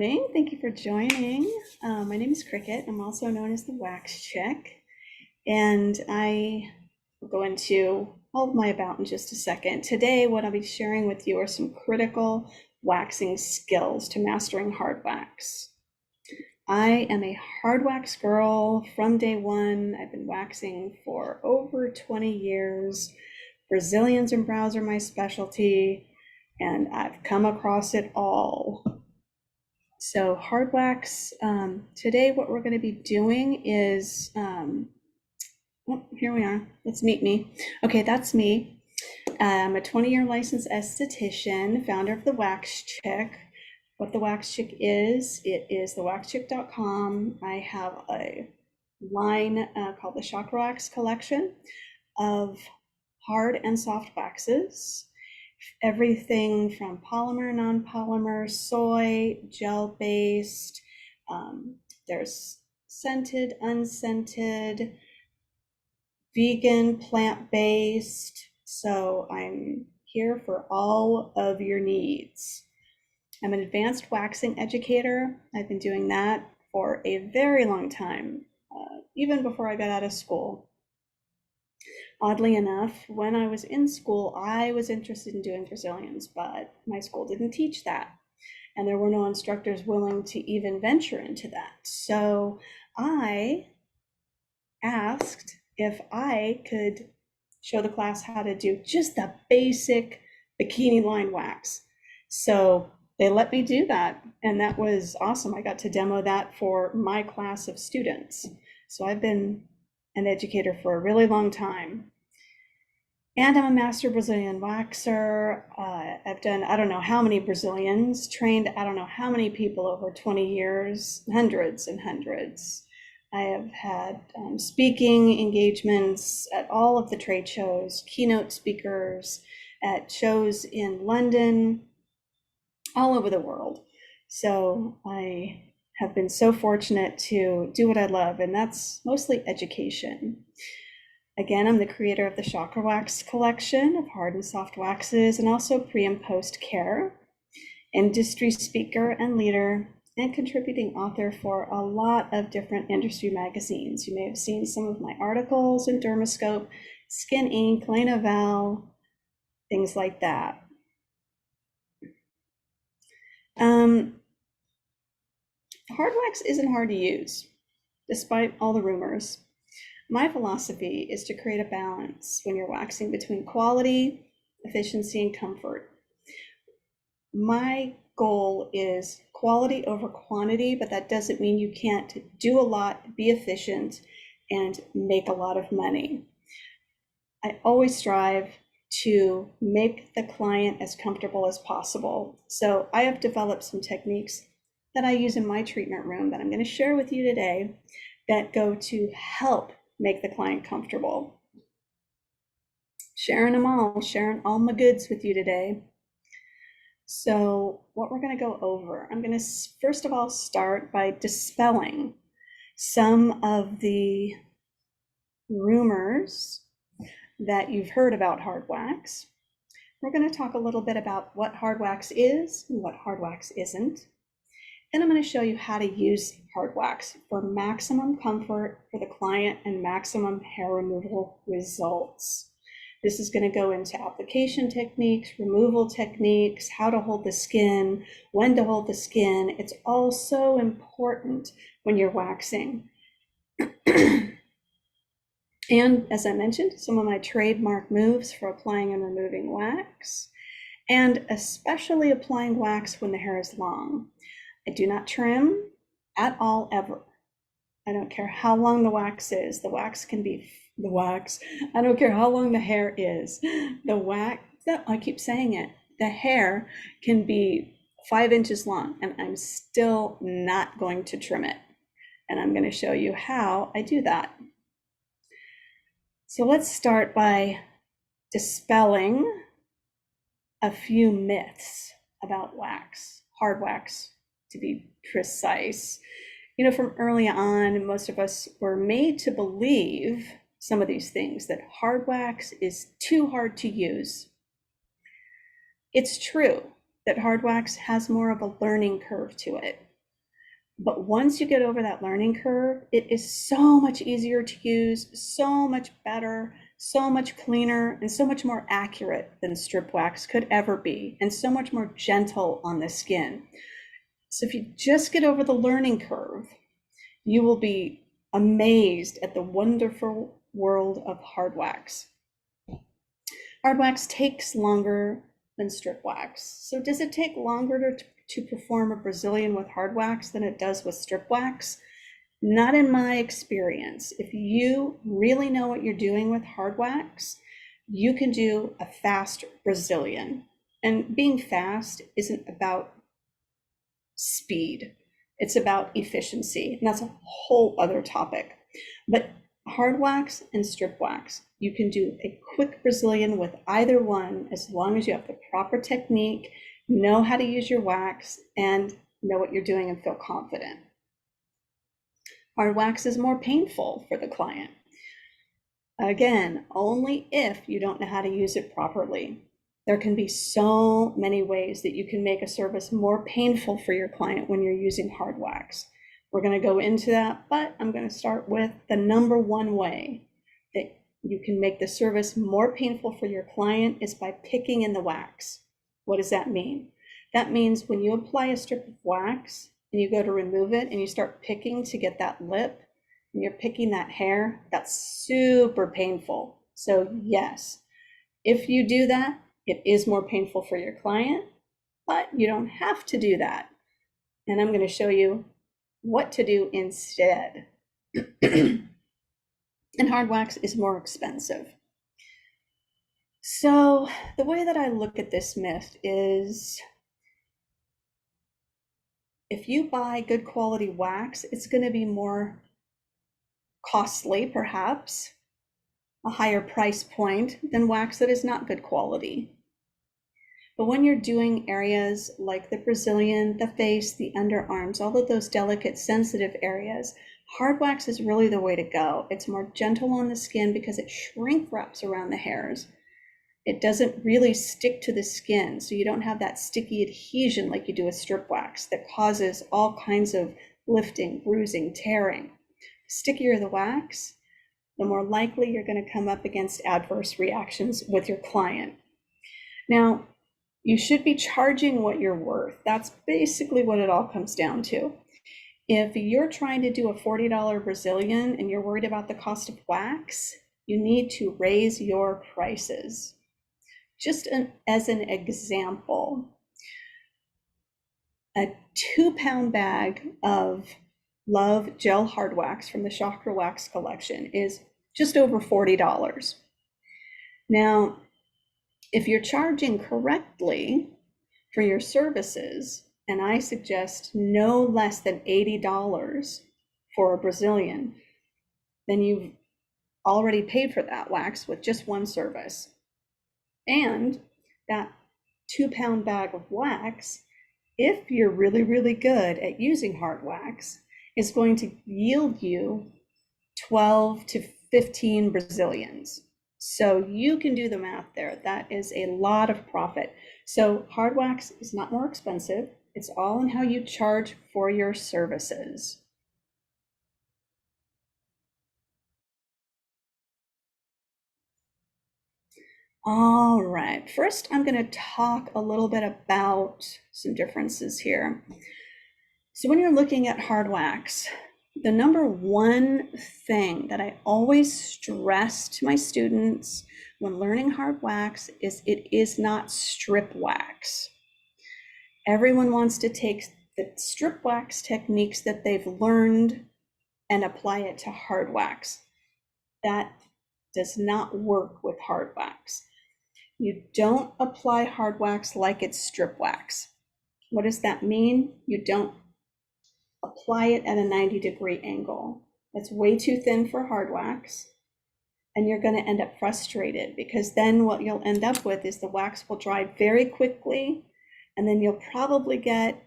morning. Thank you for joining. My name is Cricket. I'm also known as the Wax Chick. And I will go into all of my about in just a second. Today, what I'll be sharing with you are some critical waxing skills to mastering hard wax. I am a hard wax girl from day one. I've been waxing for over 20 years. Brazilians and brows are my specialty, and I've come across it all. So hard wax, today what we're going to be doing is, here we are, let's meet me. Okay, that's me. I'm a 20-year licensed esthetician, founder of the Wax Chick. What the Wax Chick is, it is thewaxchick.com. I have a line called the Chakra Wax Collection of hard and soft waxes. Everything from polymer, non-polymer, soy, gel-based. There's scented, unscented, vegan, plant-based. So I'm here for all of your needs. I'm an advanced waxing educator. I've been doing that for a very long time, even before I got out of school. Oddly enough, when I was in school, I was interested in doing Brazilians, but my school didn't teach that. And there were no instructors willing to even venture into that. So I asked if I could show the class how to do just the basic bikini line wax. So they let me do that, and that was awesome. I got to demo that for my class of students. So I've been an educator for a really long time. And I'm a master Brazilian waxer. I've done, I don't know how many Brazilians, trained, I don't know how many people over 20 years, hundreds and hundreds. I have had speaking engagements at all of the trade shows, keynote speakers at shows in London, all over the world. So I have been so fortunate to do what I love, and that's mostly education. Again, I'm the creator of the Chakra Wax collection of hard and soft waxes, and also pre and post care, industry speaker and leader, and contributing author for a lot of different industry magazines. You may have seen some of my articles in Dermoscope, Skin Inc., La Nouvelle, things like that. Hard wax isn't hard to use, despite all the rumors. My philosophy is to create a balance when you're waxing between quality, efficiency, and comfort. My goal is quality over quantity, but that doesn't mean you can't do a lot, be efficient, and make a lot of money. I always strive to make the client as comfortable as possible. So I have developed some techniques that I use in my treatment room that I'm going to share with you today that go to help make the client comfortable. Sharing all my goods with you today. So what we're going to go over, I'm going to first of all start by dispelling some of the rumors that you've heard about hard wax. We're going to talk a little bit about what hard wax is and what hard wax isn't. Then I'm going to show you how to use hard wax for maximum comfort for the client and maximum hair removal results. This is going to go into application techniques, removal techniques, how to hold the skin, when to hold the skin. It's all so important when you're waxing. And as I mentioned, some of my trademark moves for applying and removing wax, and especially applying wax when the hair is long. I do not trim at all, ever. I don't care how long the wax is. The wax can be the wax. I don't care how long the hair is. The wax, I keep saying it, the hair can be 5 inches long, and I'm still not going to trim it. And I'm going to show you how I do that. So let's start by dispelling a few myths about wax, hard wax to be precise. You know, from early on, most of us were made to believe some of these things, that hard wax is too hard to use. It's true that hard wax has more of a learning curve to it. But once you get over that learning curve, it is so much easier to use, so much better, so much cleaner, and so much more accurate than strip wax could ever be, and so much more gentle on the skin. So if you just get over the learning curve, you will be amazed at the wonderful world of hard wax. Hard wax takes longer than strip wax. So does it take longer to perform a Brazilian with hard wax than it does with strip wax? Not in my experience. If you really know what you're doing with hard wax, you can do a fast Brazilian. And being fast isn't about speed, it's about efficiency. And that's a whole other topic. But hard wax and strip wax, you can do a quick Brazilian with either one as long as you have the proper technique, know how to use your wax, and know what you're doing and feel confident. Hard wax is more painful for the client. Again, only if you don't know how to use it properly. There can be so many ways that you can make a service more painful for your client when you're using hard wax. We're going to go into that, but I'm going to start with the number one way that you can make the service more painful for your client is by picking in the wax. What does that mean? That means when you apply a strip of wax and you go to remove it and you start picking to get that lip and you're picking that hair, that's super painful. So yes, if you do that, it is more painful for your client, but you don't have to do that. And I'm going to show you what to do instead. And hard wax is more expensive. So the way that I look at this myth is if you buy good quality wax, it's going to be more costly, perhaps, a higher price point than wax that is not good quality. But when you're doing areas like the Brazilian, the face, the underarms, all of those delicate, sensitive areas, hard wax is really the way to go. It's more gentle on the skin because it shrink wraps around the hairs. It doesn't really stick to the skin, so you don't have that sticky adhesion like you do with strip wax that causes all kinds of lifting, bruising, tearing. The stickier the wax, the more likely you're going to come up against adverse reactions with your client. Now, you should be charging what you're worth. That's basically what it all comes down to. If you're trying to do a $40 Brazilian and you're worried about the cost of wax, you need to raise your prices. Just as an example, a 2-pound bag of Love Gel Hard Wax from the Chakra Wax collection is just over $40. Now, if you're charging correctly for your services, and I suggest no less than $80 for a Brazilian, then you've already paid for that wax with just one service. And that 2-pound bag of wax, if you're really, really good at using hard wax, is going to yield you 12 to 15 Brazilians. So you can do the math there. That is a lot of profit. So hard wax is not more expensive. It's all in how you charge for your services. All right, first I'm going to talk a little bit about some differences here. So when you're looking at hard wax, the number one thing that I always stress to my students when learning hard wax is it is not strip wax. Everyone wants to take the strip wax techniques that they've learned and apply it to hard wax. That does not work with hard wax. You don't apply hard wax like it's strip wax. What does that mean? You don't apply it at a 90-degree angle. That's way too thin for hard wax, and you're going to end up frustrated because then what you'll end up with is the wax will dry very quickly, and then you'll probably get,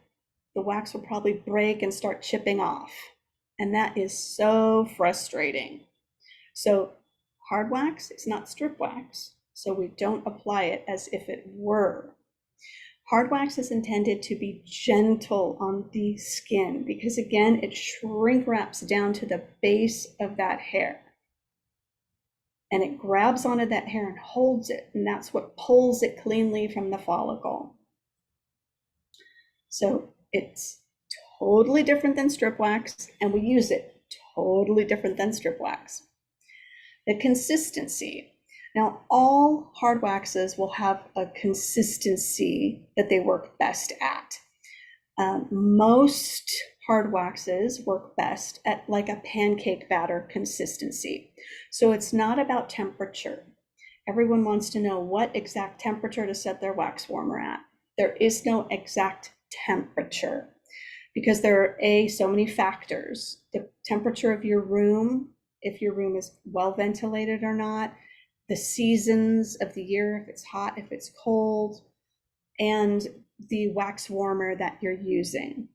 the wax will probably break and start chipping off, and that is so frustrating. So hard wax is not strip wax, so we don't apply it as if it were. Hard wax is intended to be gentle on the skin because, again, it shrink wraps down to the base of that hair. And it grabs onto that hair and holds it, and that's what pulls it cleanly from the follicle. So it's totally different than strip wax, and we use it totally different than strip wax. The consistency. Now, all hard waxes will have a consistency that they work best at. Most hard waxes work best at like a pancake batter consistency. So it's not about temperature. Everyone wants to know what exact temperature to set their wax warmer at. There is no exact temperature because there are so many factors. The temperature of your room, if your room is well ventilated or not, the seasons of the year, if it's hot, if it's cold, and the wax warmer that you're using.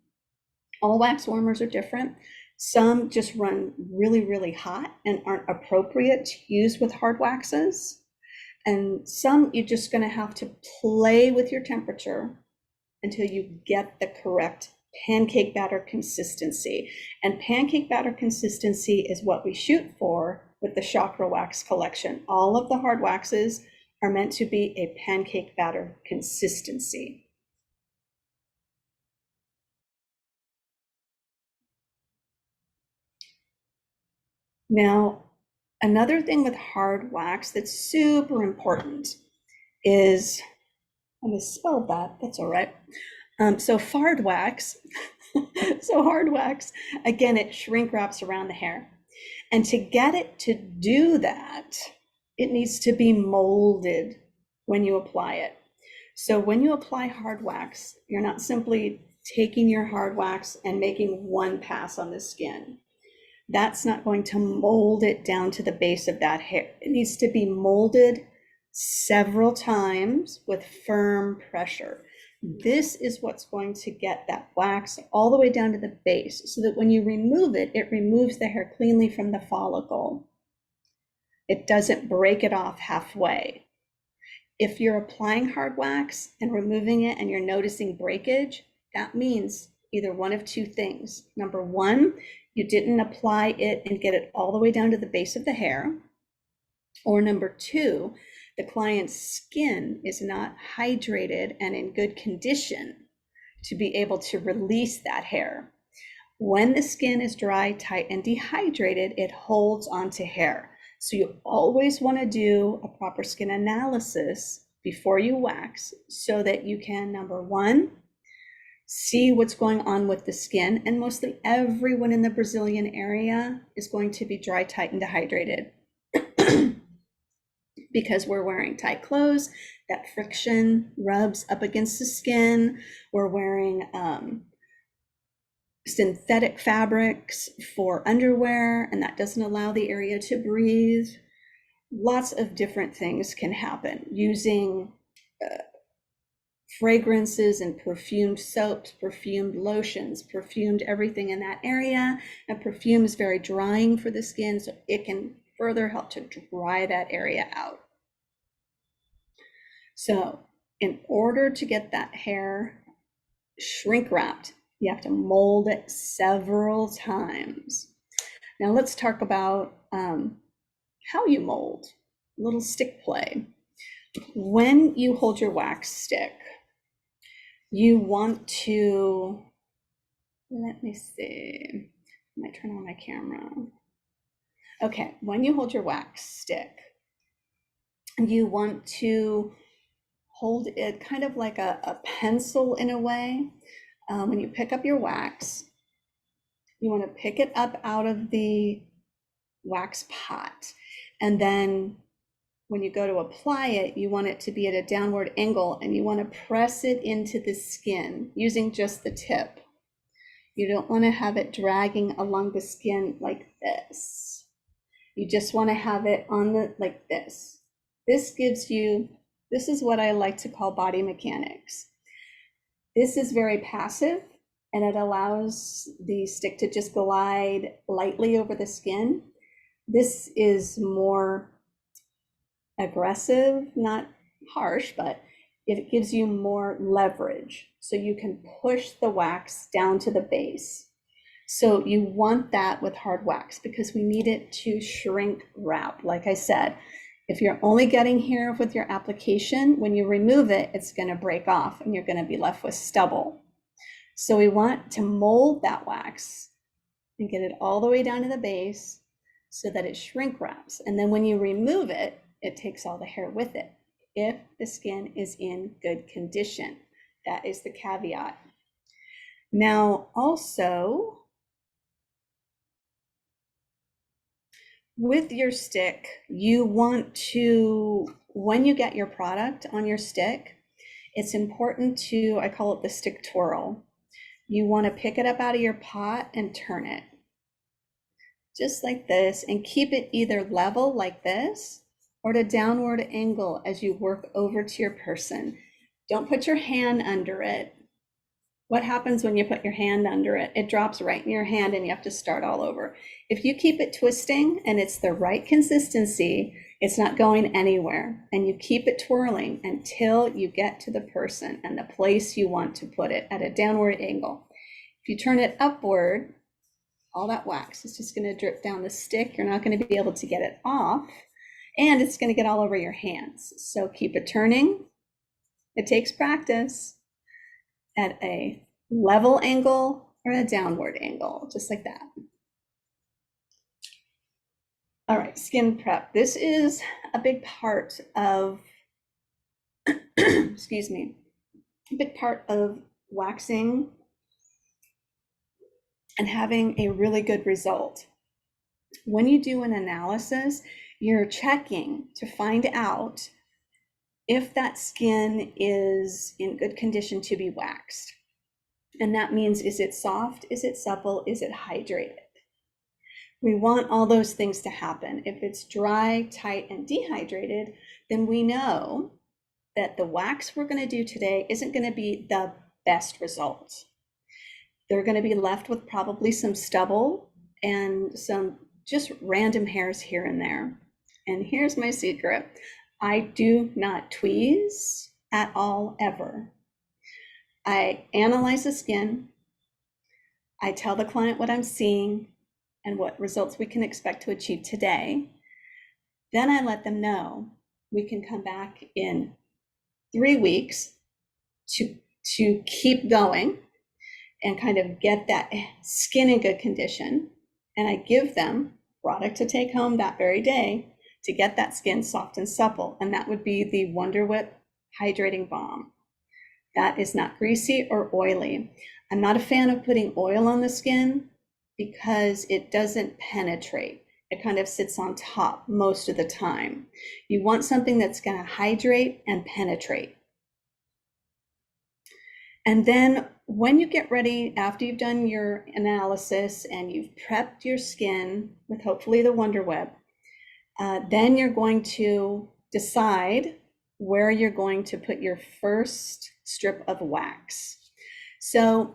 All wax warmers are different. Some just run really, really hot and aren't appropriate to use with hard waxes. And some you're just going to have to play with your temperature until you get the correct pancake batter consistency. And pancake batter consistency is what we shoot for with the chakra wax collection. All of the hard waxes are meant to be a pancake batter consistency. Now, another thing with hard wax that's super important is, I misspelled that, that's all right. So hard wax, again, it shrink wraps around the hair. And to get it to do that, it needs to be molded when you apply it. So when you apply hard wax, you're not simply taking your hard wax and making one pass on the skin. That's not going to mold it down to the base of that hair. It needs to be molded several times with firm pressure. This is what's going to get that wax all the way down to the base so that when you remove it, it removes the hair cleanly from the follicle. It doesn't break it off halfway. If you're applying hard wax and removing it and you're noticing breakage, that means either one of two things. Number one, you didn't apply it and get it all the way down to the base of the hair. Or number two, the client's skin is not hydrated and in good condition to be able to release that hair. When the skin is dry, tight, and dehydrated, it holds onto hair. So you always want to do a proper skin analysis before you wax so that you can, number one, see what's going on with the skin. And mostly everyone in the Brazilian area is going to be dry, tight, and dehydrated. Because we're wearing tight clothes, that friction rubs up against the skin. We're wearing synthetic fabrics for underwear, and that doesn't allow the area to breathe. Lots of different things can happen using fragrances and perfumed soaps, perfumed lotions, perfumed everything in that area. And perfume is very drying for the skin, so it can further help to dry that area out. So in order to get that hair shrink wrapped, you have to mold it several times. Now let's talk about how you mold, a little stick play. When you hold your wax stick, you want to, let me see, I might turn on my camera. Okay, when you hold your wax stick, you want to hold it kind of like a pencil in a way. When you pick up your wax, you want to pick it up out of the wax pot. And then when you go to apply it, you want it to be at a downward angle and you want to press it into the skin using just the tip. You don't want to have it dragging along the skin like this. You just want to have it on the, like this. This gives you, this is what I like to call body mechanics. This is very passive and it allows the stick to just glide lightly over the skin. This is more aggressive, not harsh, but it gives you more leverage. So you can push the wax down to the base. So you want that with hard wax because we need it to shrink wrap. Like I said, if you're only getting here with your application, when you remove it, it's going to break off and you're going to be left with stubble. So we want to mold that wax and get it all the way down to the base so that it shrink wraps. And then when you remove it, it takes all the hair with it, if the skin is in good condition. That is the caveat. Now, also, with your stick, you want to, when you get your product on your stick, it's important to, I call it the stick twirl. You want to pick it up out of your pot and turn it just like this, and keep it either level like this or at a downward angle as you work over to your person. Don't put your hand under it. What happens when you put your hand under it? It drops right in your hand and you have to start all over. If you keep it twisting and it's the right consistency, it's not going anywhere, and you keep it twirling until you get to the person and the place you want to put it at a downward angle. If you turn it upward, all that wax is just going to drip down the stick. You're not going to be able to get it off, and it's going to get all over your hands. So keep it turning. It takes practice at a level angle or a downward angle, just like that. All right, skin prep. This is a big part of, excuse me, a big part of waxing and having a really good result. When you do an analysis, you're checking to find out if that skin is in good condition to be waxed. And that means, is it soft? Is it supple? Is it hydrated? We want all those things to happen. If it's dry, tight, and dehydrated, then we know that the wax we're going to do today isn't going to be the best result. They're going to be left with probably some stubble and some just random hairs here and there. And here's my secret. I do not tweeze at all, ever. I analyze the skin. I tell the client what I'm seeing and what results we can expect to achieve today. Then I let them know we can come back in 3 weeks to keep going and kind of get that skin in good condition. And I give them product to take home that very day to get that skin soft and supple. And that would be the Wonder Whip Hydrating Balm. That is not greasy or oily. I'm not a fan of putting oil on the skin because it doesn't penetrate. It kind of sits on top most of the time. You want something that's going to hydrate and penetrate. And then when you get ready, after you've done your analysis and you've prepped your skin with hopefully the Wonder Web, then you're going to decide where you're going to put your first strip of wax. So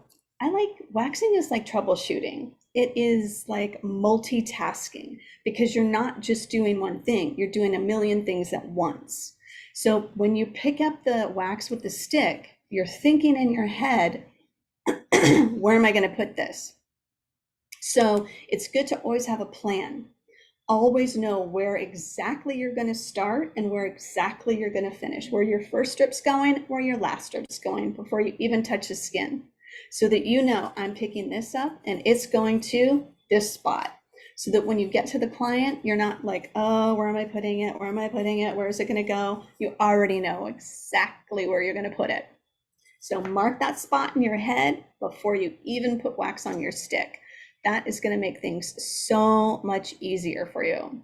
waxing is like troubleshooting. It is like multitasking because you're not just doing one thing, you're doing a million things at once. So when you pick up the wax with the stick, you're thinking in your head, where am I going to put this? So it's good to always have a plan. Always know where exactly you're going to start and where exactly you're going to finish, where your first strip's going, where your last strip's going before you even touch the skin, so that you know I'm picking this up and it's going to this spot. So that when you get to the client, you're not like, oh, where am I putting it? Where am I putting it? Where is it going to go? You already know exactly where you're going to put it. So mark that spot in your head before you even put wax on your stick. That is going to make things so much easier for you.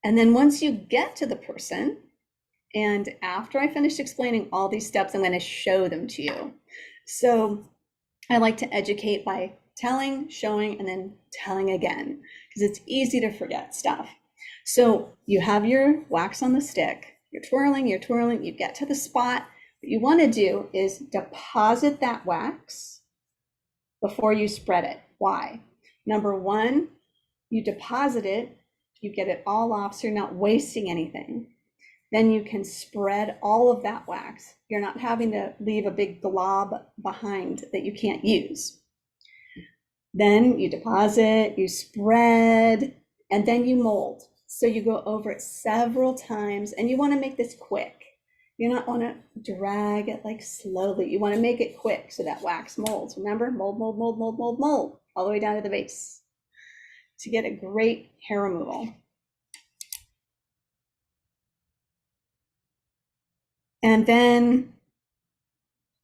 And then once you get to the person, and after I finish explaining all these steps, I'm going to show them to you. So I like to educate by telling, showing, and then telling again, because it's easy to forget stuff. So you have your wax on the stick, you're twirling, you get to the spot. What you want to do is deposit that wax before you spread it. Why? Number one, you deposit it, you get it all off so you're not wasting anything. Then you can spread all of that wax. You're not having to leave a big glob behind that you can't use. Then you deposit, you spread, and then you mold. So you go over it several times, and you want to make this quick. You don't want to drag it like slowly. You want to make it quick so that wax molds. Remember, mold, mold, mold, mold, mold, mold, all the way down to the base to get a great hair removal. And then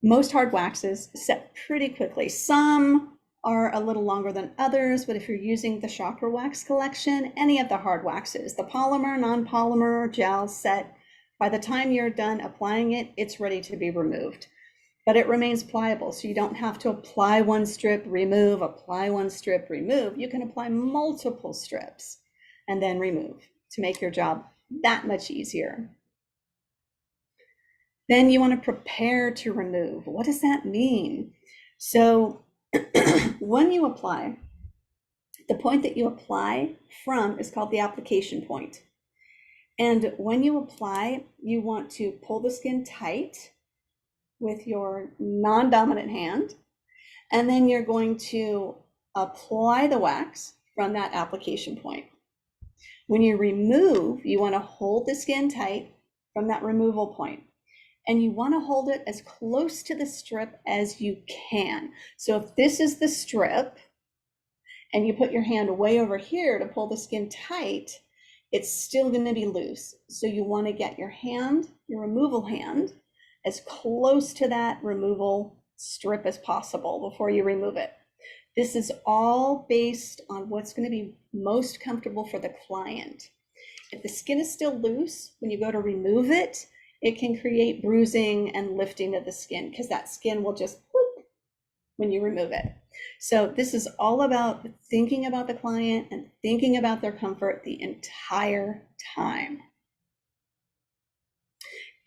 most hard waxes set pretty quickly. Some are a little longer than others, but if you're using the Chakra Wax collection, any of the hard waxes, the polymer, non-polymer, gel set, by the time you're done applying it, it's ready to be removed. But it remains pliable, so you don't have to apply one strip, remove, apply one strip, remove. You can apply multiple strips and then remove to make your job that much easier. Then you want to prepare to remove. What does that mean? So when you apply, the point that you apply from is called the application point. And when you apply, you want to pull the skin tight with your non-dominant hand, and then you're going to apply the wax from that application point. When you remove, you want to hold the skin tight from that removal point, and you want to hold it as close to the strip as you can. So if this is the strip and you put your hand way over here to pull the skin tight, it's still going to be loose. So you want to get your hand, your removal hand, as close to that removal strip as possible before you remove it. This is all based on what's going to be most comfortable for the client. If the skin is still loose, when you go to remove it, it can create bruising and lifting of the skin because that skin will just whoop when you remove it. So this is all about thinking about the client and thinking about their comfort the entire time.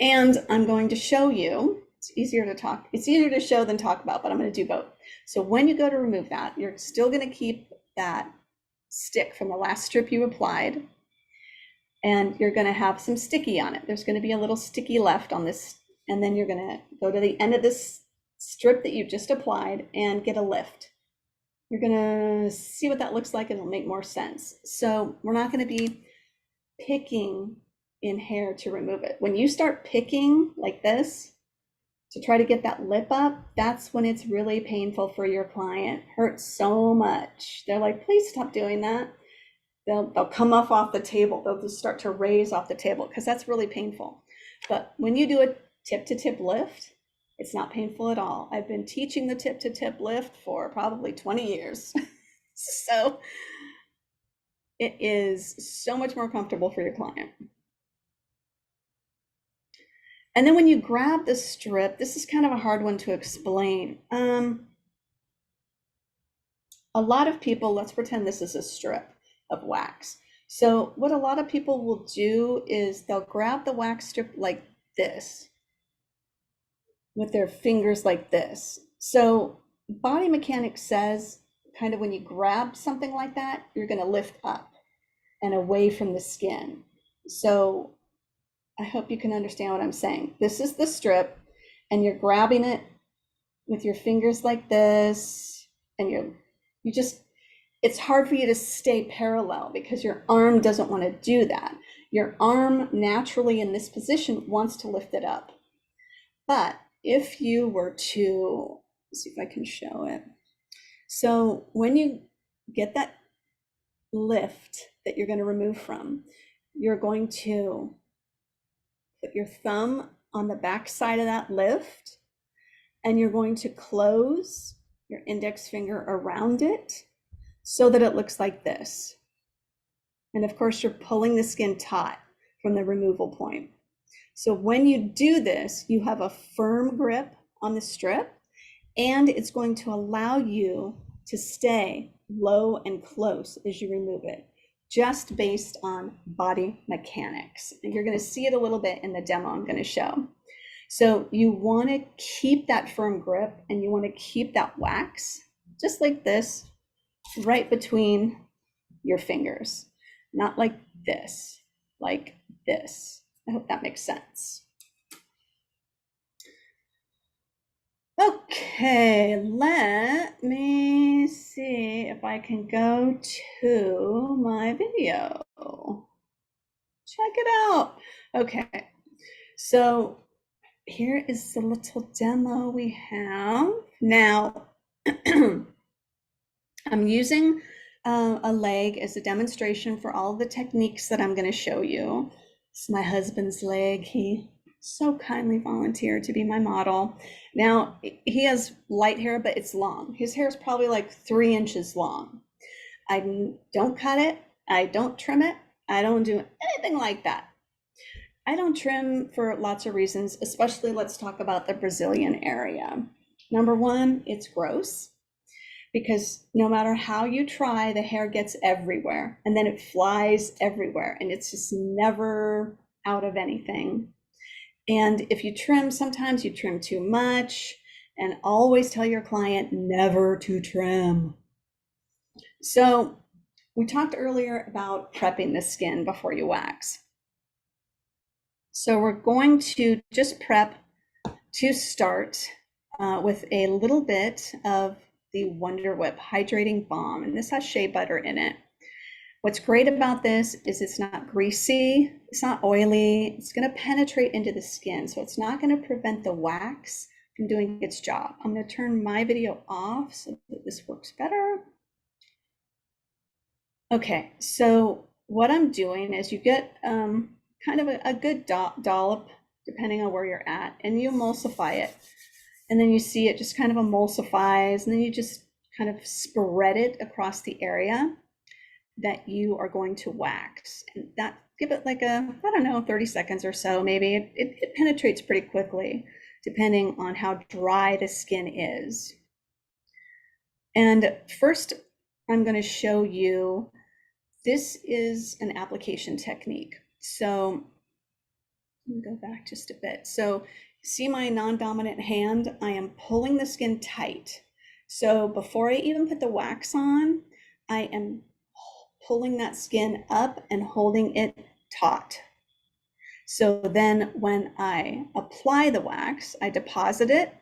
And I'm going to show you, it's easier to show than talk about, but I'm going to do both. So when you go to remove that, you're still going to keep that stick from the last strip you applied, and you're going to have some sticky on it. There's going to be a little sticky left on this, and then you're going to go to the end of this strip that you just applied and get a lift. You're going to see what that looks like, and it'll make more sense. So we're not going to be picking in hair to remove it. When you start picking like this to try to get that lip up, that's when it's really painful for your client. Hurts so much. They're like, please stop doing that. They'll come off the table. They'll just start to raise off the table because that's really painful. But when you do a tip to tip lift, it's not painful at all. I've been teaching the tip to tip lift for probably 20 years. So it is so much more comfortable for your client. And then when you grab the strip, this is kind of a hard one to explain. A lot of people, let's pretend this is a strip of wax. So what a lot of people will do is they'll grab the wax strip like this with their fingers like this. So body mechanics says kind of when you grab something like that, you're going to lift up and away from the skin. So I hope you can understand what I'm saying. This is the strip, and you're grabbing it with your fingers like this, and it's hard for you to stay parallel because your arm doesn't want to do that. Your arm naturally in this position wants to lift it up. But if you were to, let's see if I can show it. So when you get that lift that you're going to remove from, you're going to put your thumb on the back side of that lift, and you're going to close your index finger around it so that it looks like this. And of course, you're pulling the skin taut from the removal point. So when you do this, you have a firm grip on the strip, and it's going to allow you to stay low and close as you remove it, just based on body mechanics. And you're going to see it a little bit in the demo I'm going to show. So you want to keep that firm grip, and you want to keep that wax just like this, right between your fingers, not like this, like this. I hope that makes sense. Okay, let me see if I can go to my video. Check it out. Okay, so here is the little demo we have. Now, I'm using a leg as a demonstration for all the techniques that I'm going to show you. It's my husband's leg. He so kindly volunteered to be my model. Now, he has light hair, but it's long. His hair is probably like 3 inches long. I don't cut it. I don't trim it. I don't do anything like that. I don't trim for lots of reasons, especially let's talk about the Brazilian area. Number one, it's gross, because no matter how you try, the hair gets everywhere and then it flies everywhere and it's just never out of anything. And if you trim, sometimes you trim too much, and always tell your client never to trim. So we talked earlier about prepping the skin before you wax. So we're going to just prep to start with a little bit of the Wonder Whip Hydrating Balm, and this has shea butter in it. What's great about this is it's not greasy, it's not oily, it's going to penetrate into the skin, so it's not going to prevent the wax from doing its job. I'm going to turn my video off so that this works better. Okay, so what I'm doing is you get kind of a good dollop, depending on where you're at, and you emulsify it. And then you see it just kind of emulsifies, and then you just kind of spread it across the area that you are going to wax. And that, give it like I don't know, 30 seconds or so, maybe. It penetrates pretty quickly, depending on how dry the skin is. And first, I'm going to show you, this is an application technique. So let me go back just a bit. So see my non-dominant hand, I am pulling the skin tight. So before I even put the wax on, I am pulling that skin up and holding it taut. So then when I apply the wax, I deposit it,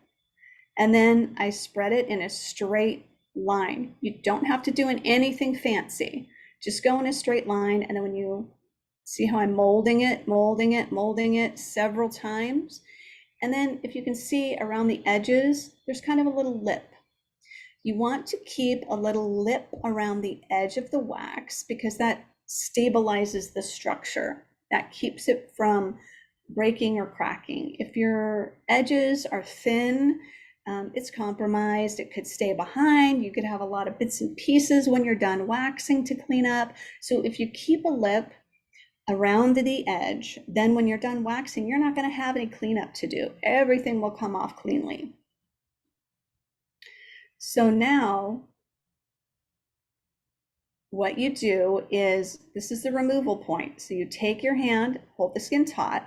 and then I spread it in a straight line. You don't have to do anything fancy. Just go in a straight line, and then when you see how I'm molding it several times. And then if you can see around the edges, there's kind of a little lip. You want to keep a little lip around the edge of the wax because that stabilizes the structure. That keeps it from breaking or cracking. If your edges are thin, it's compromised, it could stay behind, you could have a lot of bits and pieces when you're done waxing to clean up. So if you keep a lip around the edge, then when you're done waxing, you're not going to have any cleanup to do. Everything will come off cleanly. So now what you do is, this is the removal point. So you take your hand, hold the skin taut.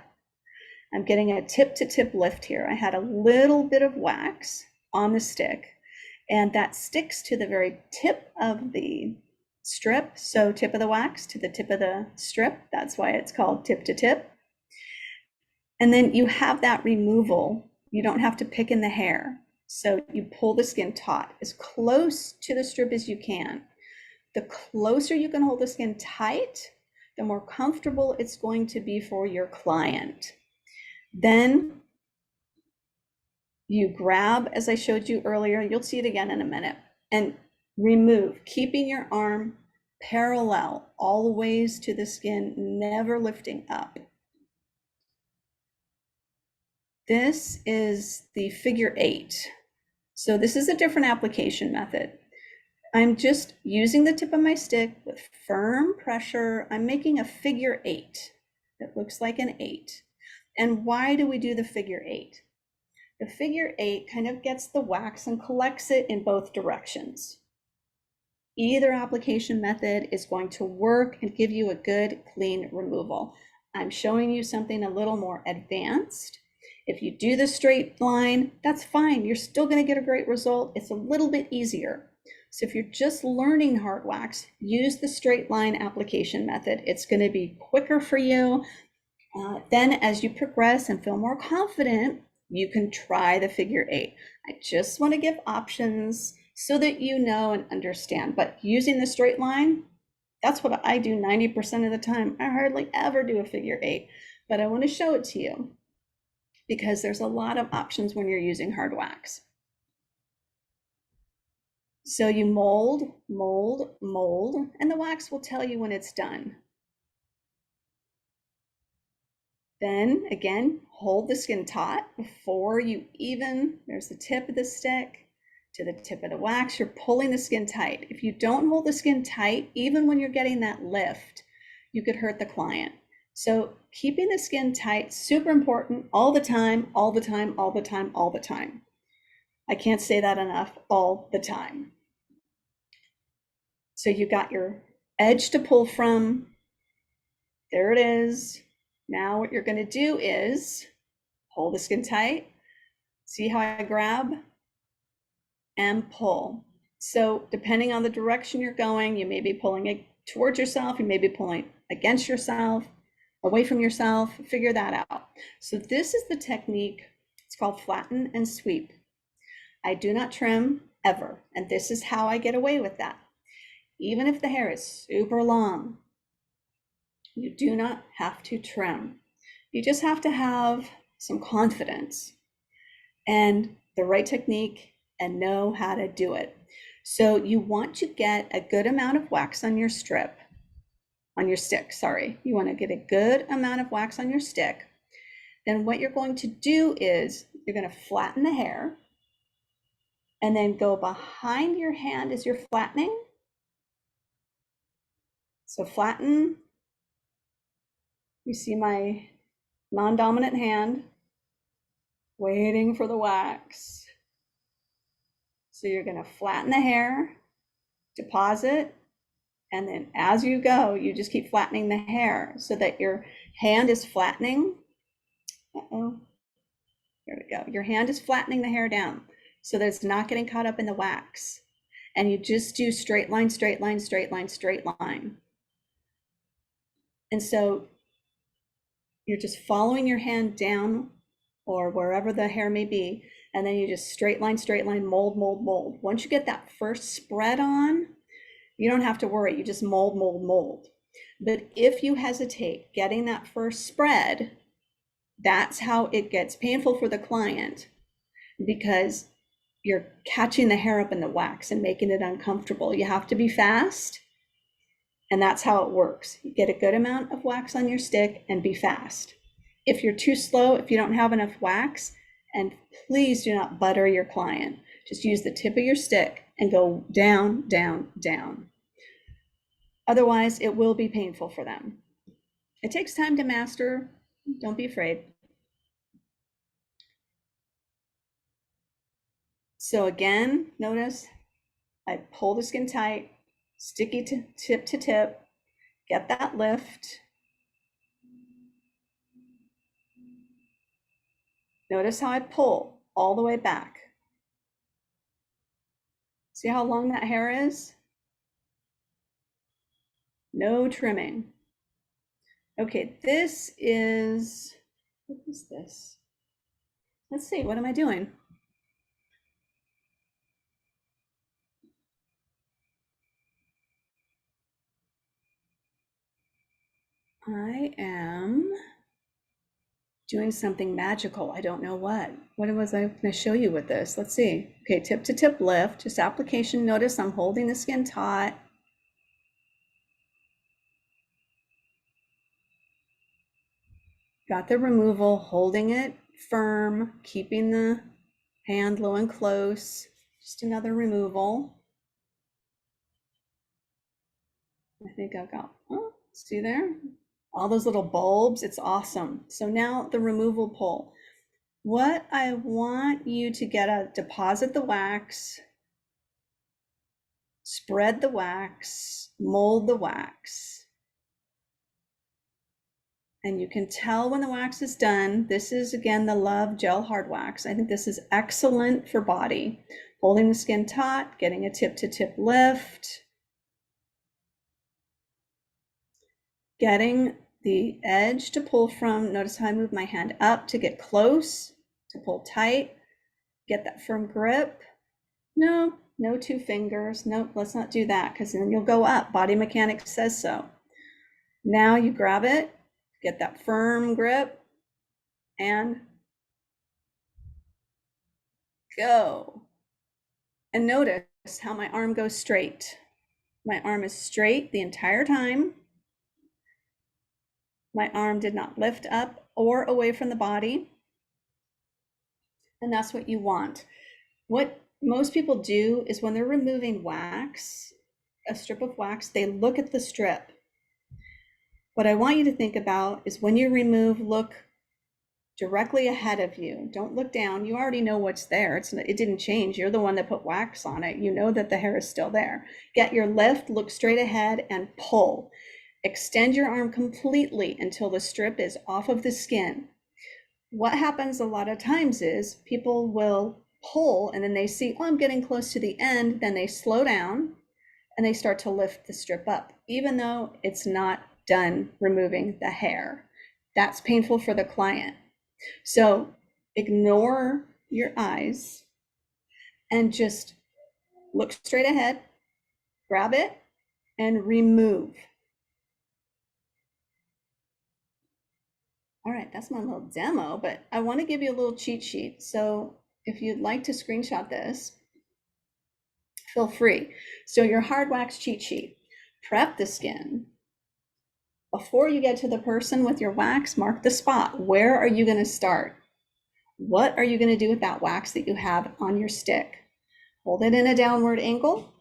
I'm getting a tip to tip lift here. I had a little bit of wax on the stick, and that sticks to the very tip of the strip. So tip of the wax to the tip of the strip. That's why it's called tip to tip. And then you have that removal. You don't have to pick in the hair. So you pull the skin taut as close to the strip as you can. The closer you can hold the skin tight, the more comfortable it's going to be for your client. Then you grab, as I showed you earlier, you'll see it again in a minute, and remove, keeping your arm parallel always to the skin, never lifting up. This is the figure 8. So this is a different application method. I'm just using the tip of my stick with firm pressure. I'm making a figure 8 that looks like an 8. And why do we do the figure 8? The figure 8 kind of gets the wax and collects it in both directions. Either application method is going to work and give you a good, clean removal. I'm showing you something a little more advanced. If you do the straight line, that's fine. You're still going to get a great result. It's a little bit easier. So if you're just learning hard wax, use the straight line application method. It's going to be quicker for you. Then as you progress and feel more confident, you can try the figure 8. I just want to give options so that you know and understand. But using the straight line, that's what I do 90% of the time. I hardly ever do a figure 8, but I want to show it to you because there's a lot of options when you're using hard wax. So you mold, mold, mold, and the wax will tell you when it's done. Then again, hold the skin taut before you even, there's the tip of the stick to the tip of the wax, you're pulling the skin tight. If you don't hold the skin tight, even when you're getting that lift, you could hurt the client. So keeping the skin tight, super important all the time, all the time, all the time, all the time. I can't say that enough, all the time. So you got your edge to pull from, there it is. Now what you're going to do is hold the skin tight. See how I grab and pull. So depending on the direction you're going, you may be pulling it towards yourself, you may be pulling against yourself, away from yourself, figure that out. So this is the technique, it's called flatten and sweep. I do not trim ever, and this is how I get away with that. Even if the hair is super long, you do not have to trim. You just have to have some confidence and the right technique and know how to do it. So you want to get a good amount of wax on your strip, on your stick, sorry. You want to get a good amount of wax on your stick. Then what you're going to do is you're going to flatten the hair and then go behind your hand as you're flattening. So flatten. You see my non-dominant hand waiting for the wax. So you're going to flatten the hair, deposit, and then as you go, you just keep flattening the hair so that your hand is flattening. Uh-oh, there we go. Your hand is flattening the hair down so that it's not getting caught up in the wax. And you just do straight line, straight line, straight line, straight line. And so you're just following your hand down or wherever the hair may be, and then you just straight line, mold, mold, mold. Once you get that first spread on, you don't have to worry, you just mold, mold, mold. But if you hesitate getting that first spread, that's how it gets painful for the client because you're catching the hair up in the wax and making it uncomfortable. You have to be fast, and that's how it works. You get a good amount of wax on your stick and be fast. If you're too slow, if you don't have enough wax, and please do not butter your client. Just use the tip of your stick and go down, down, down. Otherwise, it will be painful for them. It takes time to master. Don't be afraid. So again, notice I pull the skin tight, sticky tip to tip, get that lift. Notice how I pull all the way back. See how long that hair is? No trimming. Okay, this is, what is this? Let's see, what am I doing? I am doing something magical. I don't know what. What was I going to show you with this? Let's see. Okay, tip to tip lift, just application. Notice I'm holding the skin taut. Got the removal, holding it firm, keeping the hand low and close. Just another removal. I think I've got, oh, see there? All those little bulbs, it's awesome. So now the removal pull. What I want you to get a deposit the wax, spread the wax, mold the wax. And you can tell when the wax is done. This is again the Love Gel Hard Wax. I think this is excellent for body. Holding the skin taut, getting a tip to tip lift. Getting the edge to pull from. Notice how I move my hand up to get close, to pull tight, get that firm grip. No, no two fingers. Nope, let's not do that because then you'll go up. Body mechanics says so. Now you grab it, get that firm grip, and go. And notice how my arm goes straight. My arm is straight the entire time. My arm did not lift up or away from the body. And that's what you want. What most people do is when they're removing wax, a strip of wax, they look at the strip. What I want you to think about is when you remove, look directly ahead of you. Don't look down. You already know what's there. It didn't change. You're the one that put wax on it. You know that the hair is still there. Get your lift, look straight ahead, and pull. Extend your arm completely until the strip is off of the skin. What happens a lot of times is people will pull and then they see, oh, I'm getting close to the end. Then they slow down and they start to lift the strip up, even though it's not done removing the hair. That's painful for the client. So ignore your eyes and just look straight ahead, grab it, and remove. All right, that's my little demo, but I want to give you a little cheat sheet. So if you'd like to screenshot this, feel free. So your hard wax cheat sheet, prep the skin. Before you get to the person with your wax, mark the spot. Where are you going to start? What are you going to do with that wax that you have on your stick? Hold it in a downward angle,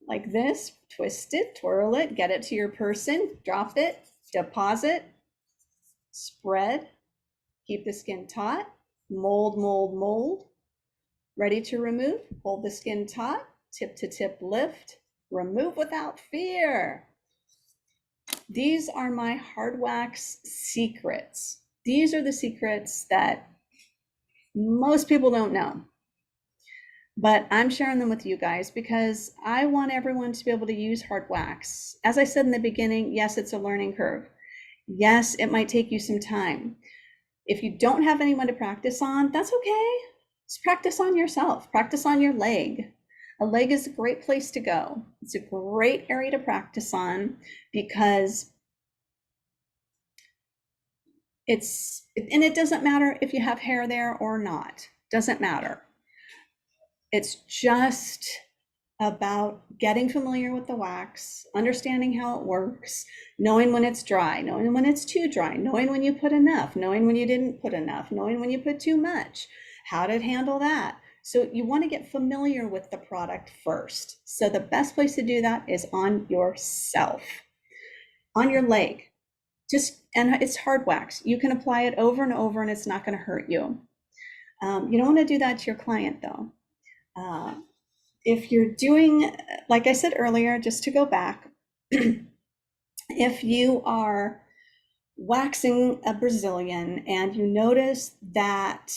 like this, twist it, twirl it, get it to your person, drop it, deposit, spread, keep the skin taut, mold, mold, mold. Ready to remove, hold the skin taut, tip to tip lift, remove without fear. These are my hard wax secrets. These are the secrets that most people don't know, but I'm sharing them with you guys because I want everyone to be able to use hard wax. As I said in the beginning, yes, it's a learning curve. Yes, it might take you some time. If you don't have anyone to practice on, that's okay. Just practice on yourself, practice on your leg. A leg is a great place to go. It's a great area to practice on because it doesn't matter if you have hair there or not, doesn't matter. It's just about getting familiar with the wax, understanding how it works, knowing when it's dry, knowing when it's too dry, knowing when you put enough, knowing when you didn't put enough, knowing when you put too much, how to handle that. So you want to get familiar with the product first. So the best place to do that is on yourself, on your leg. And it's hard wax. You can apply it over and over and it's not going to hurt you. You don't want to do that to your client though. If you're doing, like I said earlier, just to go back, if you are waxing a Brazilian and you notice that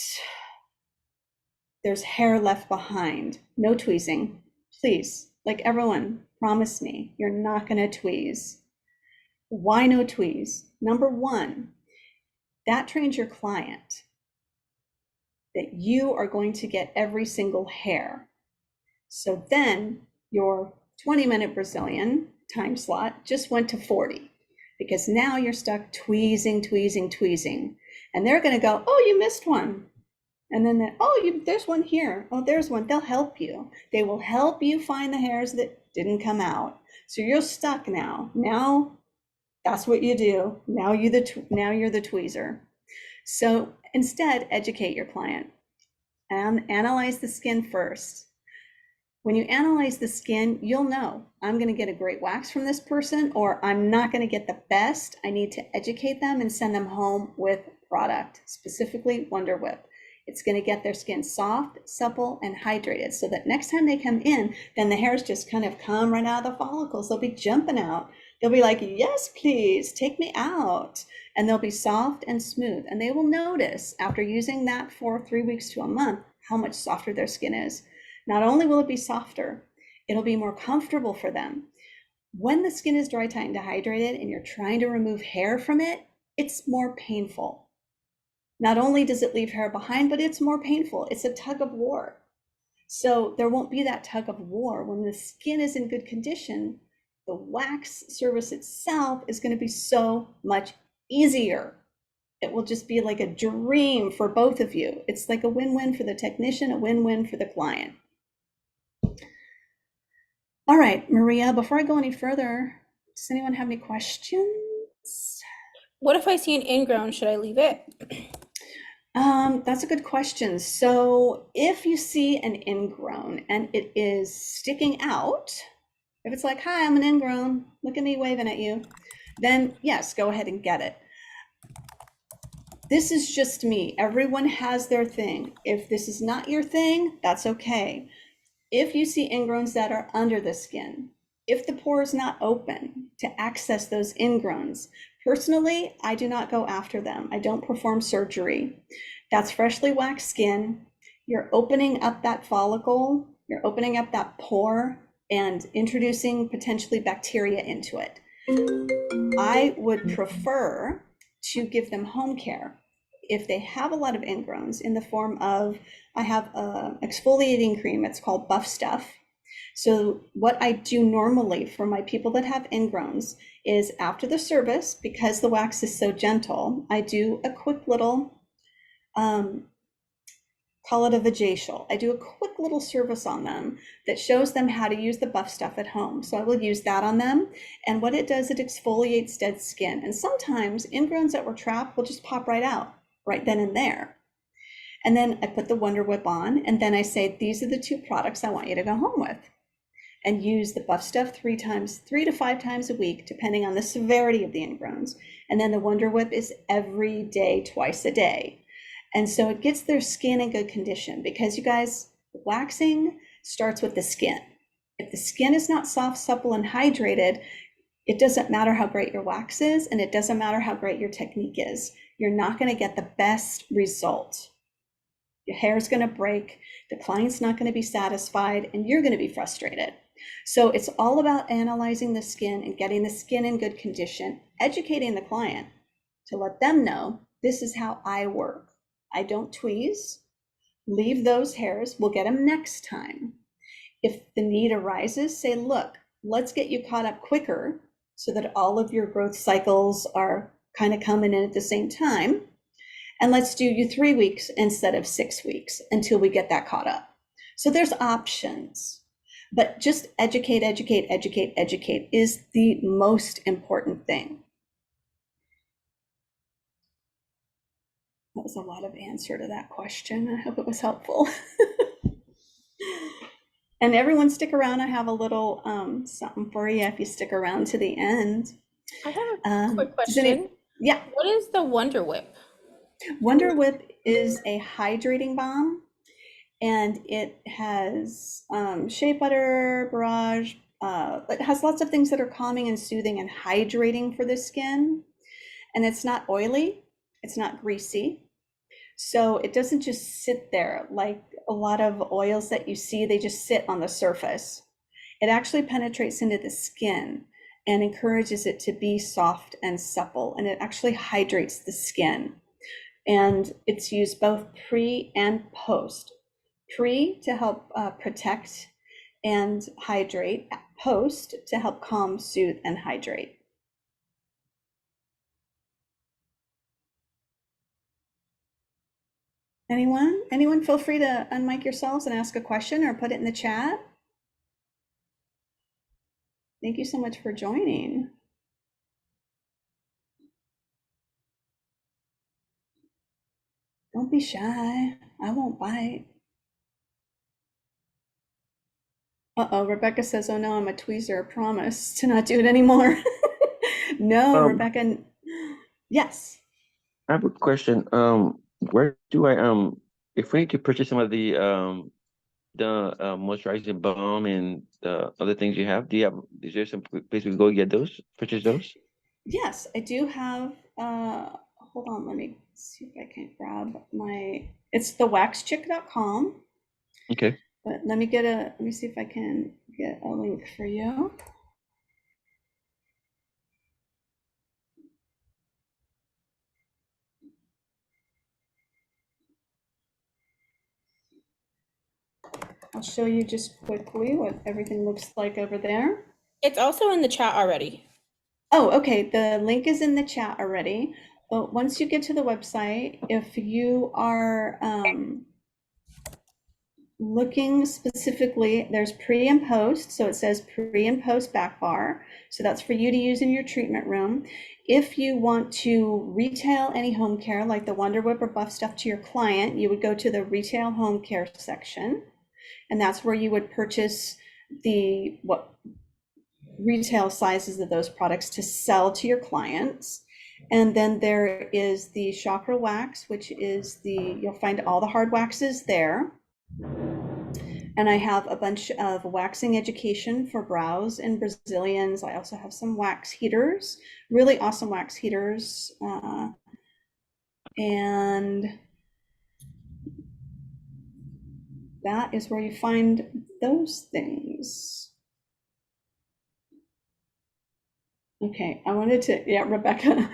there's hair left behind, no tweezing, please, like everyone, promise me, you're not going to tweeze. Why no tweeze? Number one, that trains your client that you are going to get every single hair. So then your 20-minute Brazilian time slot just went to 40 because now you're stuck tweezing. And they're going to go, oh, you missed one. And then, there's one here. Oh, there's one. They'll help you. They will help you find the hairs that didn't come out. So you're stuck now. Now that's what you do. Now you're the tweezer. So instead, educate your client and analyze the skin first. When you analyze the skin, you'll know I'm going to get a great wax from this person or I'm not going to get the best. I need to educate them and send them home with product, specifically Wonder Whip. It's going to get their skin soft, supple, and hydrated so that next time they come in, then the hairs just kind of come right out of the follicles. They'll be jumping out. They'll be like, yes, please, take me out. And they'll be soft and smooth. And they will notice after using that for 3 weeks to a month, how much softer their skin is. Not only will it be softer, it'll be more comfortable for them. When the skin is dry, tight, and dehydrated and you're trying to remove hair from it, it's more painful. Not only does it leave hair behind, but it's more painful. It's a tug of war. So there won't be that tug of war. When the skin is in good condition, the wax service itself is going to be so much easier. It will just be like a dream for both of you. It's like a win-win for the technician, a win-win for the client. All right, Maria, before I go any further, does anyone have any questions? What if I see an ingrown? Should I leave it? That's a good question. So if you see an ingrown and it is sticking out, if it's like, hi, I'm an ingrown, look at me waving at you, then yes, go ahead and get it. This is just me. Everyone has their thing. If this is not your thing, that's okay. If you see ingrowns that are under the skin, if the pore is not open to access those ingrowns, personally, I do not go after them. I don't perform surgery. That's freshly waxed skin. You're opening up that follicle, you're opening up that pore and introducing potentially bacteria into it. I would prefer to give them home care. If they have a lot of ingrowns in the form of, I have a exfoliating cream, it's called Buff Stuff. So what I do normally for my people that have ingrowns is after the service, because the wax is so gentle, I do a quick little, call it a vajacial. I do a quick little service on them that shows them how to use the Buff Stuff at home. So I will use that on them. And what it does, it exfoliates dead skin. And sometimes ingrowns that were trapped will just pop right out right then and there. And then I put the Wonder Whip on, and then I say, these are the two products I want you to go home with. And use the Buff Stuff 3 to 5 times a week, depending on the severity of the ingrowns. And then the Wonder Whip is every day, twice a day. And so it gets their skin in good condition, because you guys, waxing starts with the skin. If the skin is not soft, supple, and hydrated, it doesn't matter how great your wax is, and it doesn't matter how great your technique is. You're not going to get the best result. Your hair is going to break, the client's not going to be satisfied, and you're going to be frustrated. So it's all about analyzing the skin and getting the skin in good condition, educating the client to let them know, this is how I work. I don't tweeze. Leave those hairs. We'll get them next time. If the need arises, say, look, let's get you caught up quicker so that all of your growth cycles are kind of coming in at the same time. And let's do you 3 weeks instead of 6 weeks until we get that caught up. So there's options, but just educate, educate, educate, educate is the most important thing. That was a lot of answer to that question. I hope it was helpful. And everyone stick around. I have a little something for you if you stick around to the end. I have a quick Does any, question. yeah. What is the Wonder Whip? Wonder Whip is a hydrating balm, and it has shea butter, borage. It has lots of things that are calming and soothing and hydrating for the skin. And it's not oily, it's not greasy. So it doesn't just sit there like a lot of oils that you see, they just sit on the surface. It actually penetrates into the skin and encourages it to be soft and supple, and it actually hydrates the skin. And it's used both pre and post. Pre to help protect and hydrate, post to help calm, soothe, and hydrate. Anyone feel free to unmic yourselves and ask a question or put it in the chat. Thank you so much for joining. Don't be shy. I won't bite. Uh-oh, Rebecca says, oh no, I'm a tweezer. Promise to not do it anymore. No, Um, Rebecca. Yes. I have a question. Where do I if we need to purchase some of the moisturizing balm and the other things you have, is there some place we can go get those, purchase those? Yes, I do have, hold on, let me see if I can grab it's thewaxchick.com. Okay. But let me see if I can get a link for you. I'll show you just quickly what everything looks like over there. It's also in the chat already. Oh, okay, the link is in the chat already. But once you get to the website, if you are looking specifically, there's pre and post. So it says pre and post back bar. So that's for you to use in your treatment room. If you want to retail any home care, like the Wonder Whip or Buff Stuff to your client, you would go to the retail home care section. And that's where you would purchase the retail sizes of those products to sell to your clients. And then there is the chakra wax, which is you'll find all the hard waxes there. And I have a bunch of waxing education for brows and Brazilians. I also have some wax heaters, really awesome wax heaters. And that is where you find those things. Okay, I wanted to, yeah, Rebecca,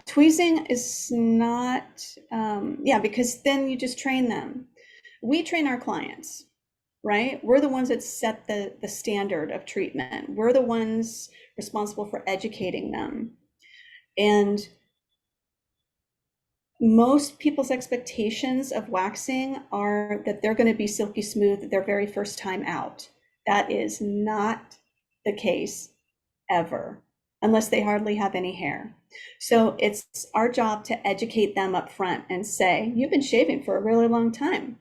tweezing is not, because then you just train them. We train our clients, right? We're the ones that set the standard of treatment. We're the ones responsible for educating them. And most people's expectations of waxing are that they're going to be silky smooth their very first time out. That is not the case ever, unless they hardly have any hair. So it's our job to educate them up front and say, you've been shaving for a really long time.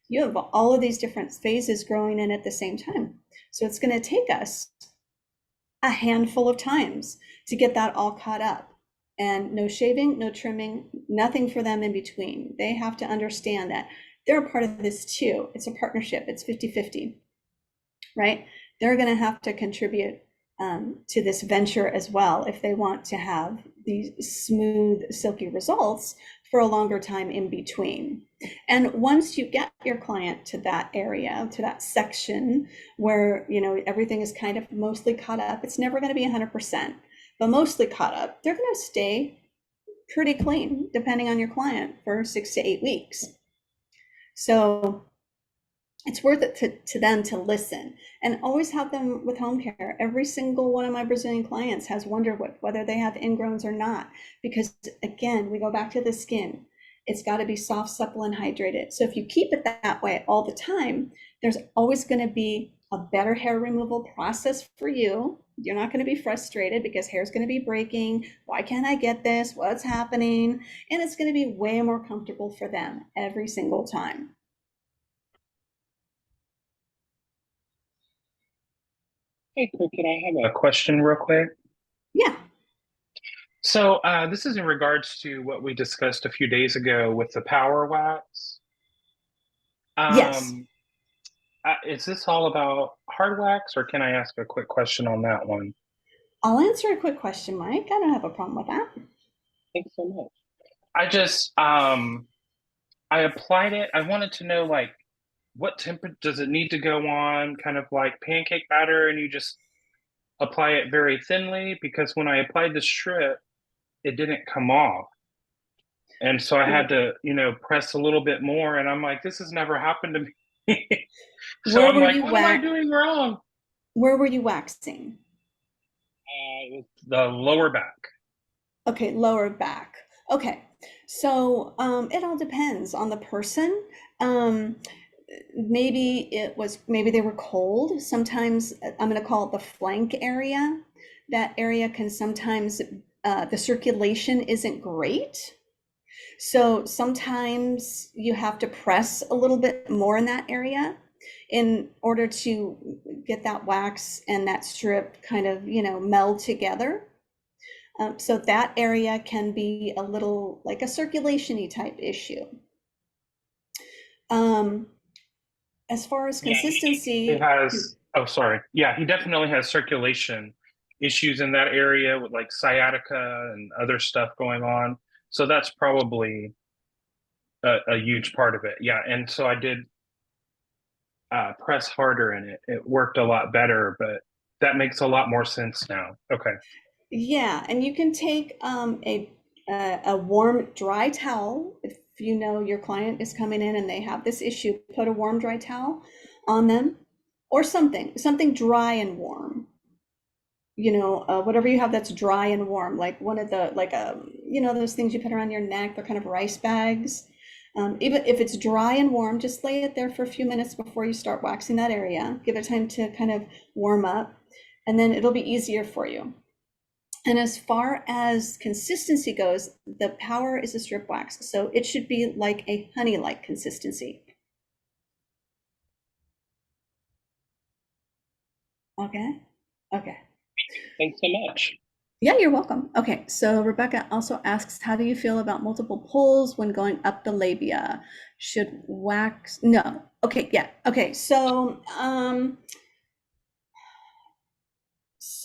You have all of these different phases growing in at the same time. So it's going to take us a handful of times to get that all caught up. And no shaving, no trimming, nothing for them in between. They have to understand that they're a part of this too. It's a partnership. It's 50-50, right? They're going to have to contribute to this venture as well if they want to have these smooth, silky results for a longer time in between. And once you get your client to that area, to that section where everything is kind of mostly caught up, it's never going to be 100%, but mostly caught up, they're going to stay pretty clean, depending on your client, for 6 to 8 weeks. So it's worth it to them to listen, and always have them with home care. Every single one of my Brazilian clients has Wonder Whip, whether they have ingrowns or not, because again, we go back to the skin. It's got to be soft, supple, and hydrated. So if you keep it that way all the time, there's always going to be a better hair removal process for you. You're not going to be frustrated because hair's going to be breaking. Why can't I get this? What's happening? And it's going to be way more comfortable for them every single time. Hey, Cricket, I have a question real quick. Yeah. So this is in regards to what we discussed a few days ago with the power wax. Yes. Is this all about hard wax, or can I ask a quick question on that one? I'll answer a quick question, Mike. I don't have a problem with that. Thanks so much. I just, I applied it. I wanted to know, like, what temperature does it need to go on? Kind of like pancake batter, and you just apply it very thinly? Because when I applied the strip, it didn't come off. And so I had to, press a little bit more. And I'm like, this has never happened to me. So Where I'm were like, you what am I doing wrong? Where were you waxing? The lower back. Okay, lower back. Okay, so it all depends on the person. Maybe they were cold. Sometimes I'm going to call it the flank area. That area can sometimes the circulation isn't great. So sometimes you have to press a little bit more in that area in order to get that wax and that strip kind of, meld together. So that area can be a little like a circulation-y type issue. As far as consistency, He has, oh, sorry. Yeah, he definitely has circulation issues in that area with like sciatica and other stuff going on. So that's probably a huge part of it. Yeah. And so I did press harder and it worked a lot better, but that makes a lot more sense now. Okay. yeah, and you can take a warm dry towel you know your client is coming in and they have this issue, put a warm, dry towel on them or something dry and warm. Whatever you have that's dry and warm, like one of the, those things you put around your neck, they're kind of rice bags. Even if it's dry and warm, just lay it there for a few minutes before you start waxing that area. Give it time to kind of warm up, and then it'll be easier for you. And as far as consistency goes, the Power is a strip wax, so it should be like a honey-like consistency. Okay. Thanks so much. Yeah, you're welcome. Okay, so Rebecca also asks, how do you feel about multiple pulls when going up the labia? Should wax? No. Okay, yeah. Okay, so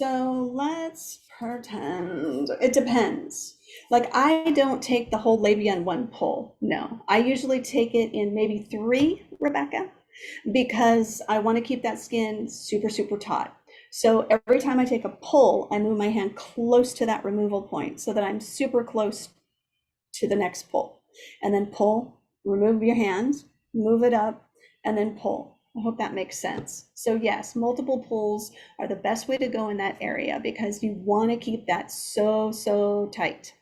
let's pretend it depends. Like, I don't take the whole labia in one pull. No, I usually take it in maybe 3, Rebecca, because I want to keep that skin super, super taut. So every time I take a pull, I move my hand close to that removal point so that I'm super close to the next pull. And then pull, remove your hands, move it up, and then pull. I hope that makes sense. So yes, multiple pulls are the best way to go in that area because you want to keep that so, so tight.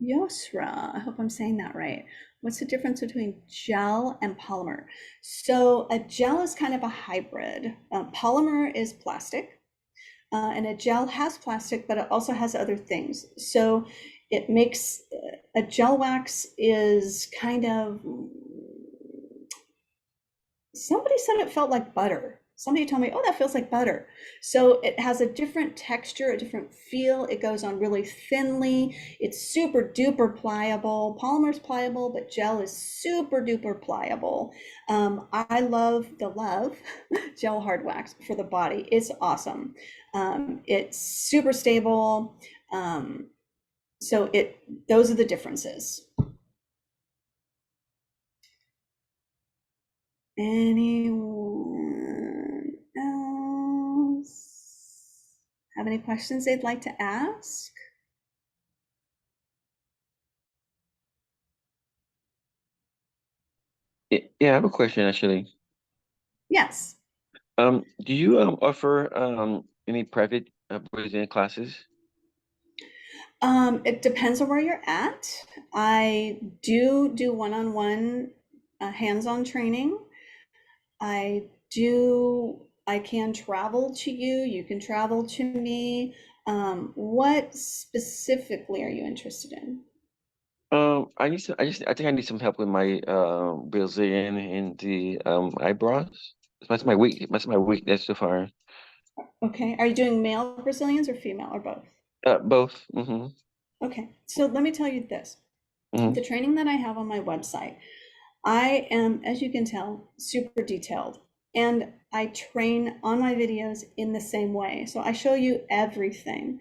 Yosra, I hope I'm saying that right. What's the difference between gel and polymer? So a gel is kind of a hybrid. Polymer is plastic, and a gel has plastic, but it also has other things. So it makes a gel wax is kind of, somebody said it felt like butter. Somebody told me, oh, that feels like butter. So it has a different texture, a different feel. It goes on really thinly. It's super duper pliable. Polymer's pliable, but gel is super duper pliable. I love gel hard wax for the body. It's awesome. It's super stable. So those are the differences. Anyone else have any questions they'd like to ask? Yeah, I have a question actually. Yes. Do you offer any private Brazilian classes? It depends on where you're at. I do one-on-one hands-on training. I can travel to you. You can travel to me. What specifically are you interested in? I think I need some help with my Brazilian and the eyebrows. That's my weakness so far. Okay. Are you doing male Brazilians or female or both? Both. Mm-hmm. Okay. So let me tell you this. Mm-hmm. The training that I have on my website, I am, as you can tell, super detailed. And I train on my videos in the same way. So I show you everything.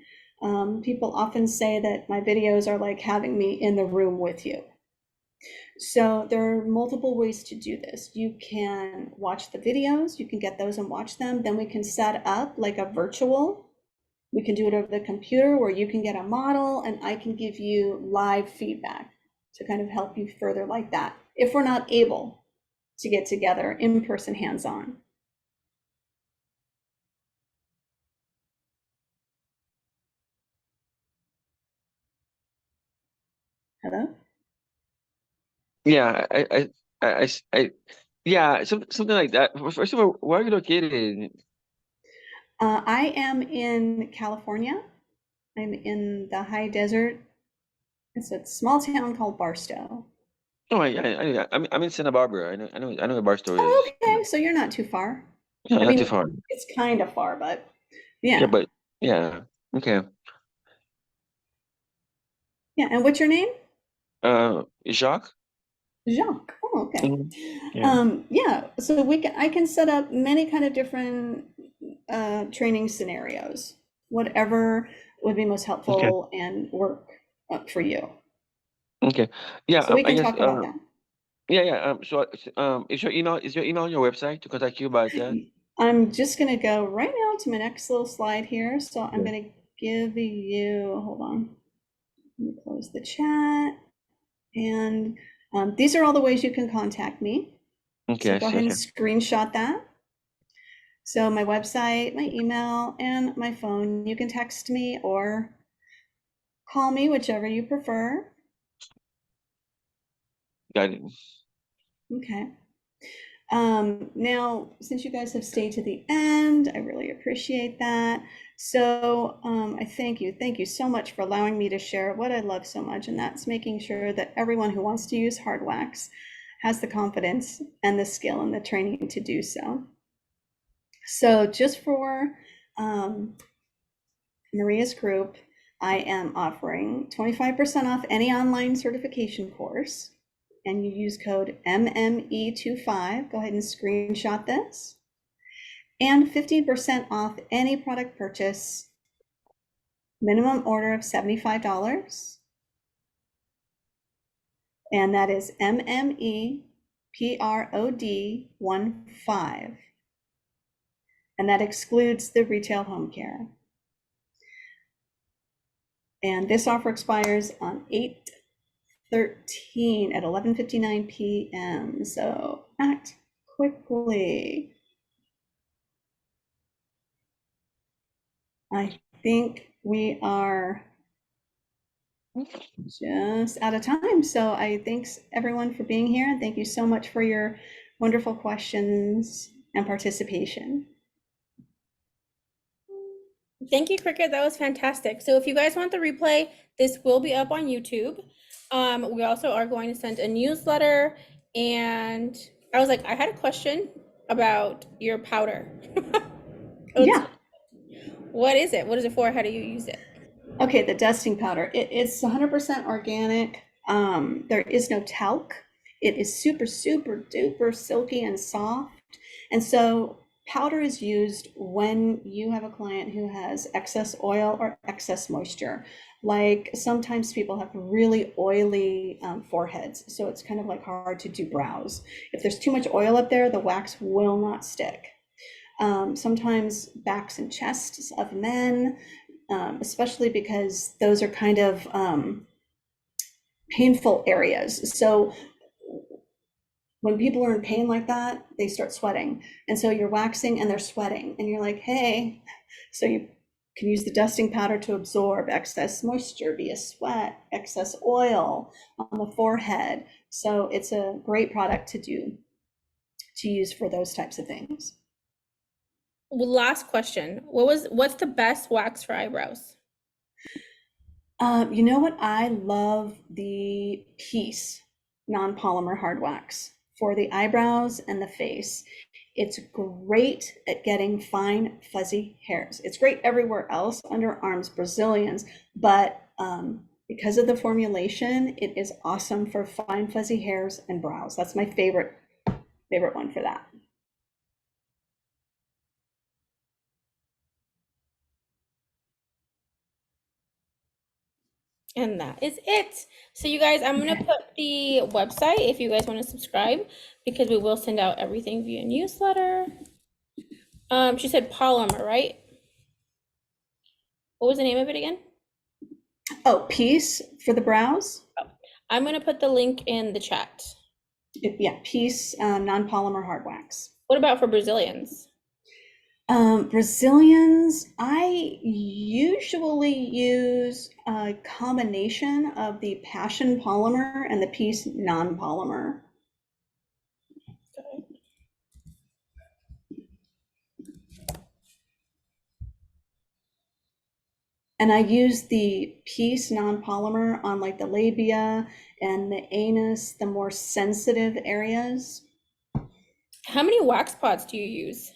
People often say that my videos are like having me in the room with you. So there are multiple ways to do this. You can watch the videos, you can get those and watch them. Then we can set up like a virtual. We can do it over the computer where you can get a model and I can give you live feedback to kind of help you further like that, if we're not able to get together in person hands-on. Hello? Yeah, yeah, something like that. First of all, where are you located? I am in California. I'm in the high desert. It's a small town called Barstow. Oh, I'm in Santa Barbara. I know where Barstow is. Okay, so you're not too far. Yeah, I not too mean, far. it's kind of far, but Yeah, yeah. but yeah, okay. Yeah, and what's your name? Jacques? Jacques. Oh, okay. Mhm. Yeah. Yeah, so I can set up many kind of different training scenarios, whatever would be most Okay. helpful and work for you. Okay. Yeah. So we I can guess. talk about that. Yeah. So, is your email on your website to contact you about that? I'm just going to go right now to my next little slide here. So I'm Yeah. going to give you, hold on, let me close the chat. And these are all the ways you can contact me. Okay, So I go see. ahead and Okay. screenshot that. So my website, my email, and my phone. You can text me or call me, whichever you prefer. Got it. Okay. Now, since you guys have stayed to the end, I really appreciate that. So I thank you so much for allowing me to share what I love so much, and that's making sure that everyone who wants to use hard wax has the confidence and the skill and the training to do so. So just for Maria's group, I am offering 25% off any online certification course, and you use code MME25. Go ahead and screenshot this. And 15% off any product purchase, minimum order of $75. And that is MMEPROD15. And that excludes the retail home care. And this offer expires on 8/13 at 11:59 p.m. So act quickly. I think we are just out of time. So I thanks everyone for being here. And thank you so much for your wonderful questions and participation. Thank you, Cricket. That was fantastic. So if you guys want the replay, this will be up on YouTube. We also are going to send a newsletter. And I was like, I had a question about your powder. Yeah. What is it? What is it for? How do you use it? Okay, the dusting powder. It's 100% organic. There is no talc. It is super, super duper silky and soft. And so powder is used when you have a client who has excess oil or excess moisture. Like sometimes people have really oily foreheads, so it's kind of like hard to do brows. If there's too much oil up there, the wax will not stick. Sometimes backs and chests of men, especially because those are kind of painful areas. So when people are in pain like that, they start sweating. And so you're waxing and they're sweating and you're like, hey, so you can use the dusting powder to absorb excess moisture via sweat, excess oil on the forehead. So it's a great product to use for those types of things. Last question. What's the best wax for eyebrows? You know what? I love the Peace non-polymer hard wax for the eyebrows and the face. It's great at getting fine, fuzzy hairs. It's great everywhere else, underarms, Brazilians, but because of the formulation, it is awesome for fine, fuzzy hairs and brows. That's my favorite one for that. And that is it. So you guys, I'm gonna put the website if you guys want to subscribe, because we will send out everything via newsletter. She said polymer, right? What was the name of it again? Oh, Peace for the brows. I'm gonna put the link in the chat. Yeah, Peace non-polymer hard wax. What about for Brazilians? Brazilians, I usually use a combination of the Passion polymer and the Peace non-polymer. And I use the Peace non-polymer on like the labia and the anus, the more sensitive areas. How many wax pods do you use?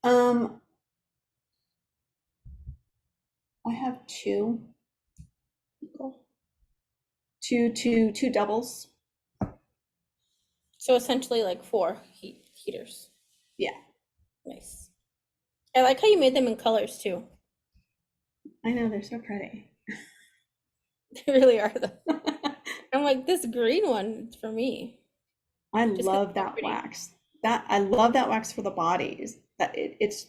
I have two doubles. So essentially like 4 heaters. Yeah. Nice. I like how you made them in colors too. I know, they're so pretty. They really are though. I'm like, this green one is for me. I Just 'cause love it's so that pretty. wax. I love that wax for the bodies. That it's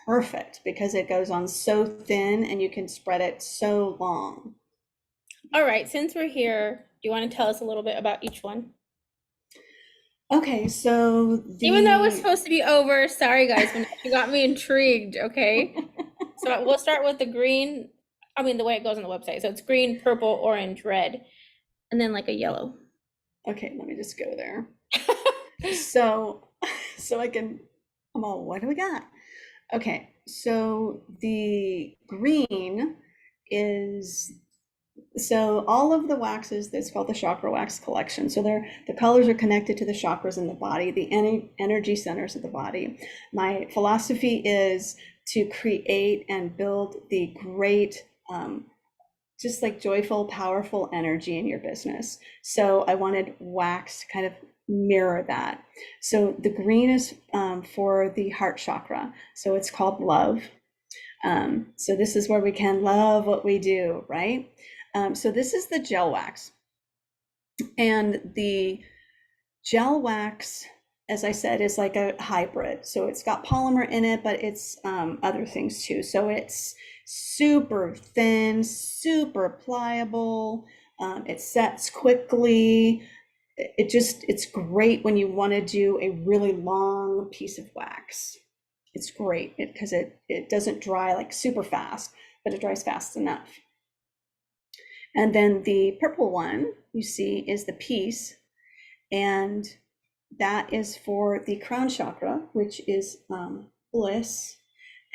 perfect because it goes on so thin and you can spread it so long. All right, since we're here, do you want to tell us a little bit about each one? Okay, so Even though it was supposed to be over, sorry guys, but you got me intrigued, okay? So we'll start with the green, I mean, the way it goes on the website. So it's green, purple, orange, red, and then like a yellow. Okay, let me just go there. So I can, oh, what do we got? Okay, so the green is, so all of the waxes, that's called the chakra wax collection. So the colors are connected to the chakras in the body, the energy centers of the body. My philosophy is to create and build the great, just like joyful, powerful energy in your business. So I wanted wax to kind of mirror that. So the green is for the heart chakra. So it's called love. So this is where we can love what we do, right? So this is the gel wax. And the gel wax, as I said, is like a hybrid. So it's got polymer in it, but it's other things too. So it's super thin, super pliable. It sets quickly. It's great when you want to do a really long piece of wax. It's great because it doesn't dry like super fast, but it dries fast enough. And then the purple one you see is the piece, and that is for the crown chakra, which is bliss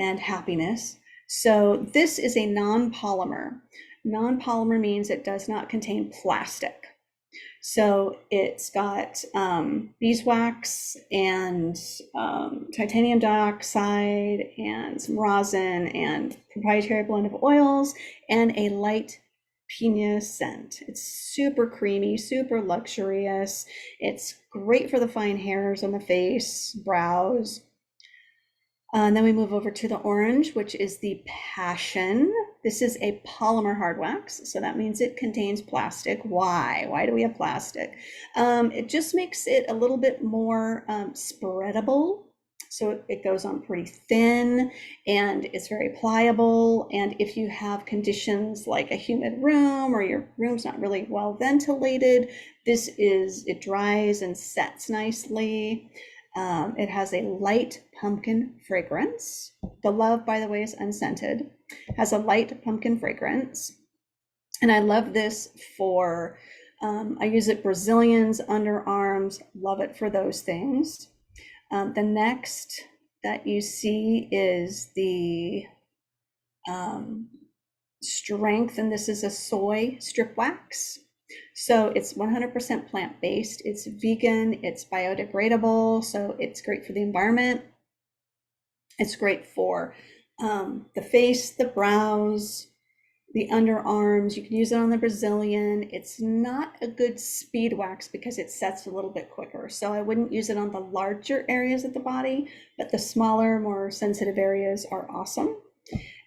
and happiness. So this is a non-polymer. Non-polymer means it does not contain plastic. So it's got beeswax and titanium dioxide and some rosin and proprietary blend of oils and a light piña scent. It's super creamy, super luxurious. It's great for the fine hairs on the face, brows. And then we move over to the orange, which is the passion. This is a polymer hard wax, so that means it contains plastic. Why? Why do we have plastic? It just makes it a little bit more spreadable. So it goes on pretty thin and it's very pliable. And if you have conditions like a humid room or your room's not really well ventilated, it dries and sets nicely. It has a light pumpkin fragrance. The love, by the way, is unscented. Has a light pumpkin fragrance. And I love this for, I use it Brazilians, underarms, love it for those things. The next that you see is the strength, and this is a soy strip wax. So it's 100% plant-based, it's vegan, it's biodegradable, so it's great for the environment. It's great for the face, the brows, the underarms. You can use it on the Brazilian. It's not a good speed wax because it sets a little bit quicker. So I wouldn't use it on the larger areas of the body, but the smaller, more sensitive areas are awesome.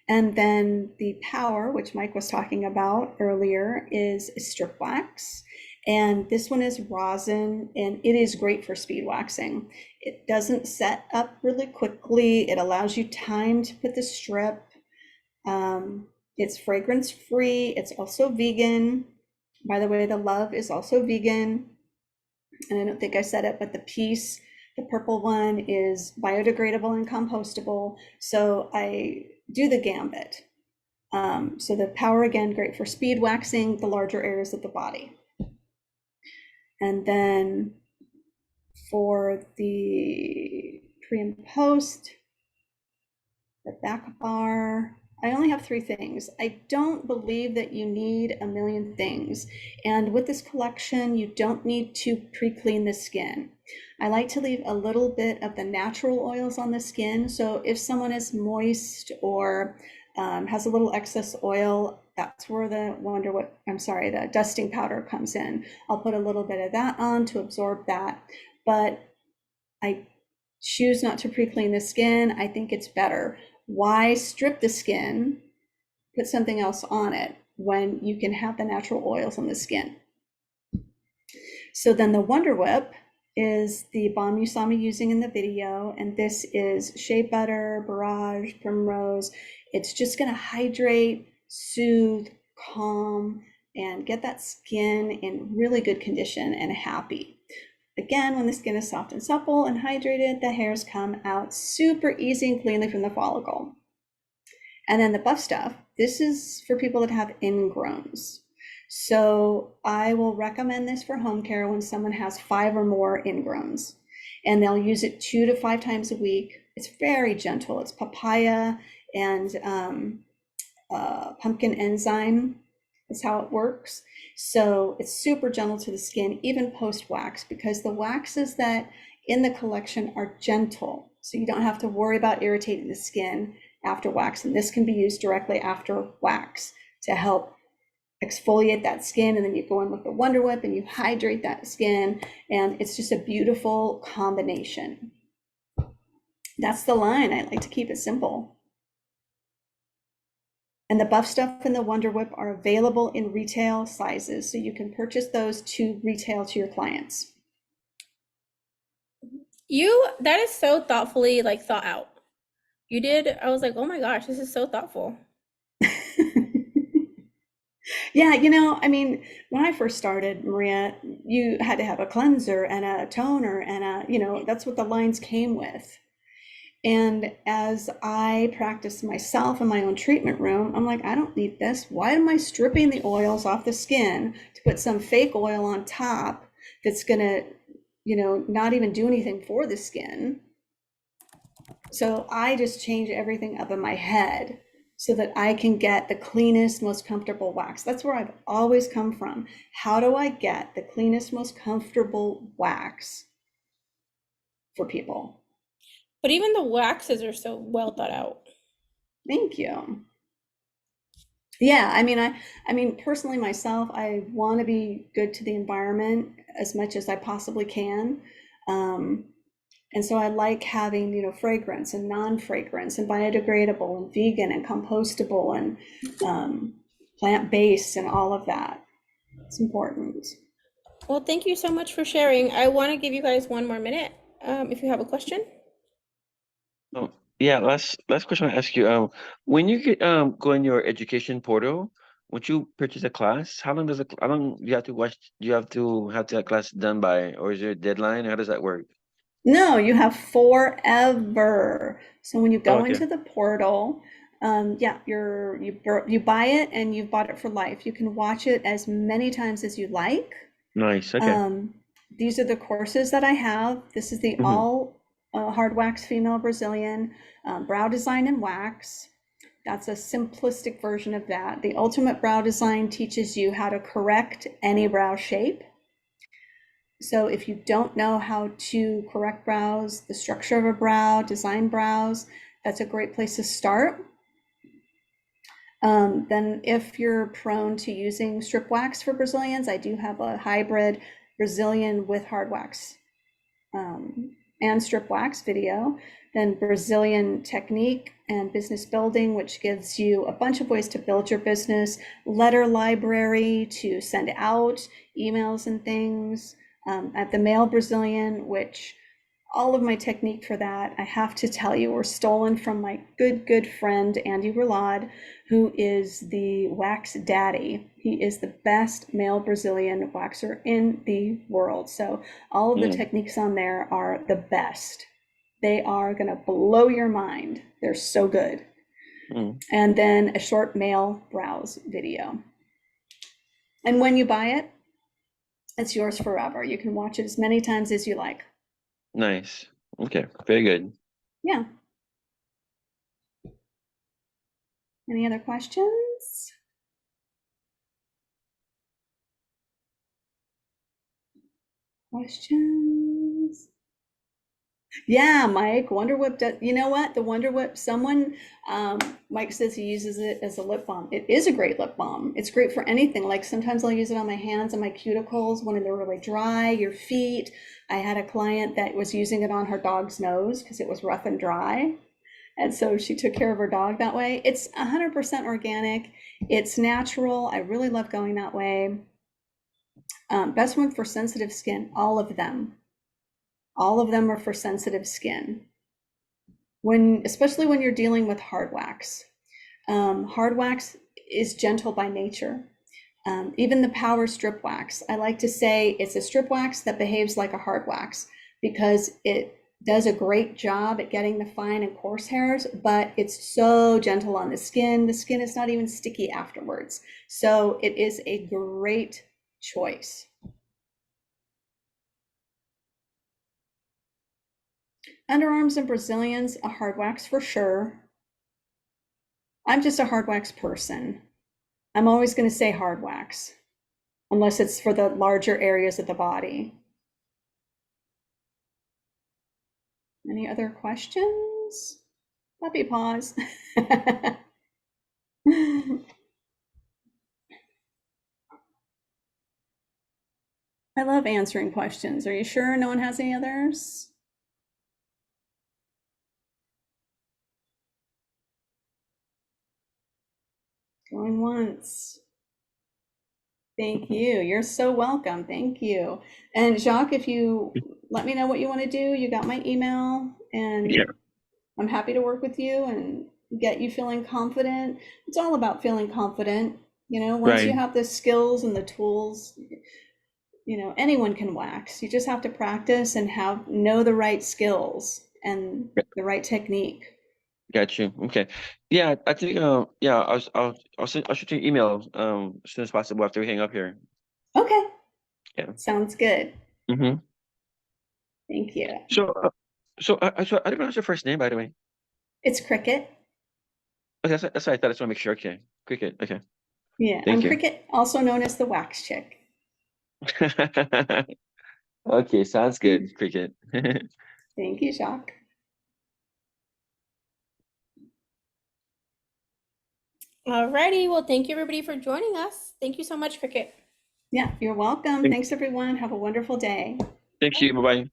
And then the power, which Mike was talking about earlier, is a strip wax. And this one is rosin, and it is great for speed waxing. It doesn't set up really quickly. It allows you time to put the strip. It's fragrance free. It's also vegan. By the way, the love is also vegan. And I don't think I said it, but the piece, the purple one, is biodegradable and compostable. So I do the gambit. So the power, again, great for speed waxing the larger areas of the body. And then for the pre and post, the back bar, I only have 3 things. I don't believe that you need a million things. And with this collection, you don't need to pre-clean the skin. I like to leave a little bit of the natural oils on the skin. So if someone is moist or has a little excess oil, that's where the dusting powder comes in. I'll put a little bit of that on to absorb that. But I choose not to pre-clean the skin. I think it's better. Why strip the skin, put something else on it when you can have the natural oils on the skin? So then the Wonder Whip is the balm you saw me using in the video, and this is shea butter, borage, primrose. It's just going to hydrate, soothe, calm, and get that skin in really good condition and happy. Again, when the skin is soft and supple and hydrated, the hairs come out super easy and cleanly from the follicle. And then the buff stuff, this is for people that have ingrowns. So I will recommend this for home care when someone has 5 or more ingrowns, and they'll use it 2 to 5 times a week. It's very gentle. It's papaya and pumpkin enzyme is how it works. So it's super gentle to the skin, even post wax, because the waxes that in the collection are gentle. So you don't have to worry about irritating the skin after wax. And this can be used directly after wax to help exfoliate that skin. And then you go in with the Wonder Whip and you hydrate that skin. And it's just a beautiful combination. That's the line. I like to keep it simple. And the buff stuff and the Wonder Whip are available in retail sizes, so you can purchase those to retail to your clients. That is so thoughtfully like thought out. You did, I was like, oh my gosh, this is so thoughtful. Yeah, you know, I mean, when I first started, Maria, you had to have a cleanser and a toner and that's what the lines came with. And as I practiced myself in my own treatment room, I'm like, I don't need this. Why am I stripping the oils off the skin to put some fake oil on top that's gonna, not even do anything for the skin? So I just change everything up in my head so that I can get the cleanest, most comfortable wax. That's where I've always come from. How do I get the cleanest, most comfortable wax for people? But even the waxes are so well thought out. Thank you. Yeah, I mean, personally myself, I want to be good to the environment as much as I possibly can. And so I like having, fragrance and non-fragrance and biodegradable and vegan and compostable and plant-based and all of that. It's important. Well, thank you so much for sharing. I want to give you guys 1 more minute if you have a question. Oh, yeah, last question I ask you. When you get go in your education portal, once you purchase a class, how long do you have to watch? Do you have to have that class done by, or is there a deadline? How does that work? No, you have forever. So when you Oh, go okay. into the portal, yeah, you buy it and you've bought it for life. You can watch it as many times as you like. Nice. Okay. These are the courses that I have. This is the Mm-hmm. all hard wax female Brazilian brow design and wax. That's a simplistic version of that. The ultimate brow design teaches you how to correct any brow shape. So if you don't know how to correct brows, the structure of a brow, design brows, that's a great place to start. Then if you're prone to using strip wax for Brazilians, I do have a hybrid Brazilian with hard wax and strip wax video. Then Brazilian technique and business building, which gives you a bunch of ways to build your business, letter library to send out emails and things. At the male Brazilian, which all of my technique for that, I have to tell you, were stolen from my good friend, Andy Roulade, who is the wax daddy. He is the best male Brazilian waxer in the world. So all of the techniques on there are the best. They are gonna blow your mind. They're so good. And then a short male brows video. And when you buy it, it's yours forever. You can watch it as many times as you like. Nice. Okay. Very good. Yeah. Any other questions? Questions? Yeah, Mike, Wonder Whip, you know what? The Wonder Whip, Mike says he uses it as a lip balm. It is a great lip balm. It's great for anything. Like sometimes I'll use it on my hands and my cuticles when they're really dry, your feet. I had a client that was using it on her dog's nose because it was rough and dry. And so she took care of her dog that way. It's 100% organic. It's natural. I really love going that way. Best one for sensitive skin, all of them. All of them are for sensitive skin. Especially when you're dealing with hard wax. Hard wax is gentle by nature. Even the power strip wax, I like to say it's a strip wax that behaves like a hard wax because it does a great job at getting the fine and coarse hairs, but it's so gentle on the skin. The skin is not even sticky afterwards. So it is a great choice. Underarms and Brazilians, a hard wax for sure. I'm just a hard wax person. I'm always going to say hard wax, unless it's for the larger areas of the body. Any other questions? Puppy paws. I love answering questions. Are you sure no one has any others? Going once. Thank you. You're so welcome. Thank you. And Jacques, if you let me know what you want to do, you got my email, and Yeah. I'm happy to work with you and get you feeling confident. It's all about feeling confident. Once you Right. have the skills and the tools, anyone can wax. You just have to practice and know the right skills and the right technique. Got you. Okay. Yeah, I think yeah, I'll shoot you an email as soon as possible after we hang up here. Okay. Yeah. Sounds good. Mm-hmm. Thank you. So I didn't pronounce your first name, by the way. It's Cricket. Okay, that's what I thought. I just want to make sure. Okay. Cricket. Okay. Yeah, I'm Thank you. Cricket, also known as the Wax Chick. Okay, sounds good, Cricket. Thank you, Jacques. Alrighty, well, thank you everybody for joining us. Thank you so much, Cricket. Yeah, you're welcome. Thanks, everyone. Have a wonderful day. Thank you. Bye-bye.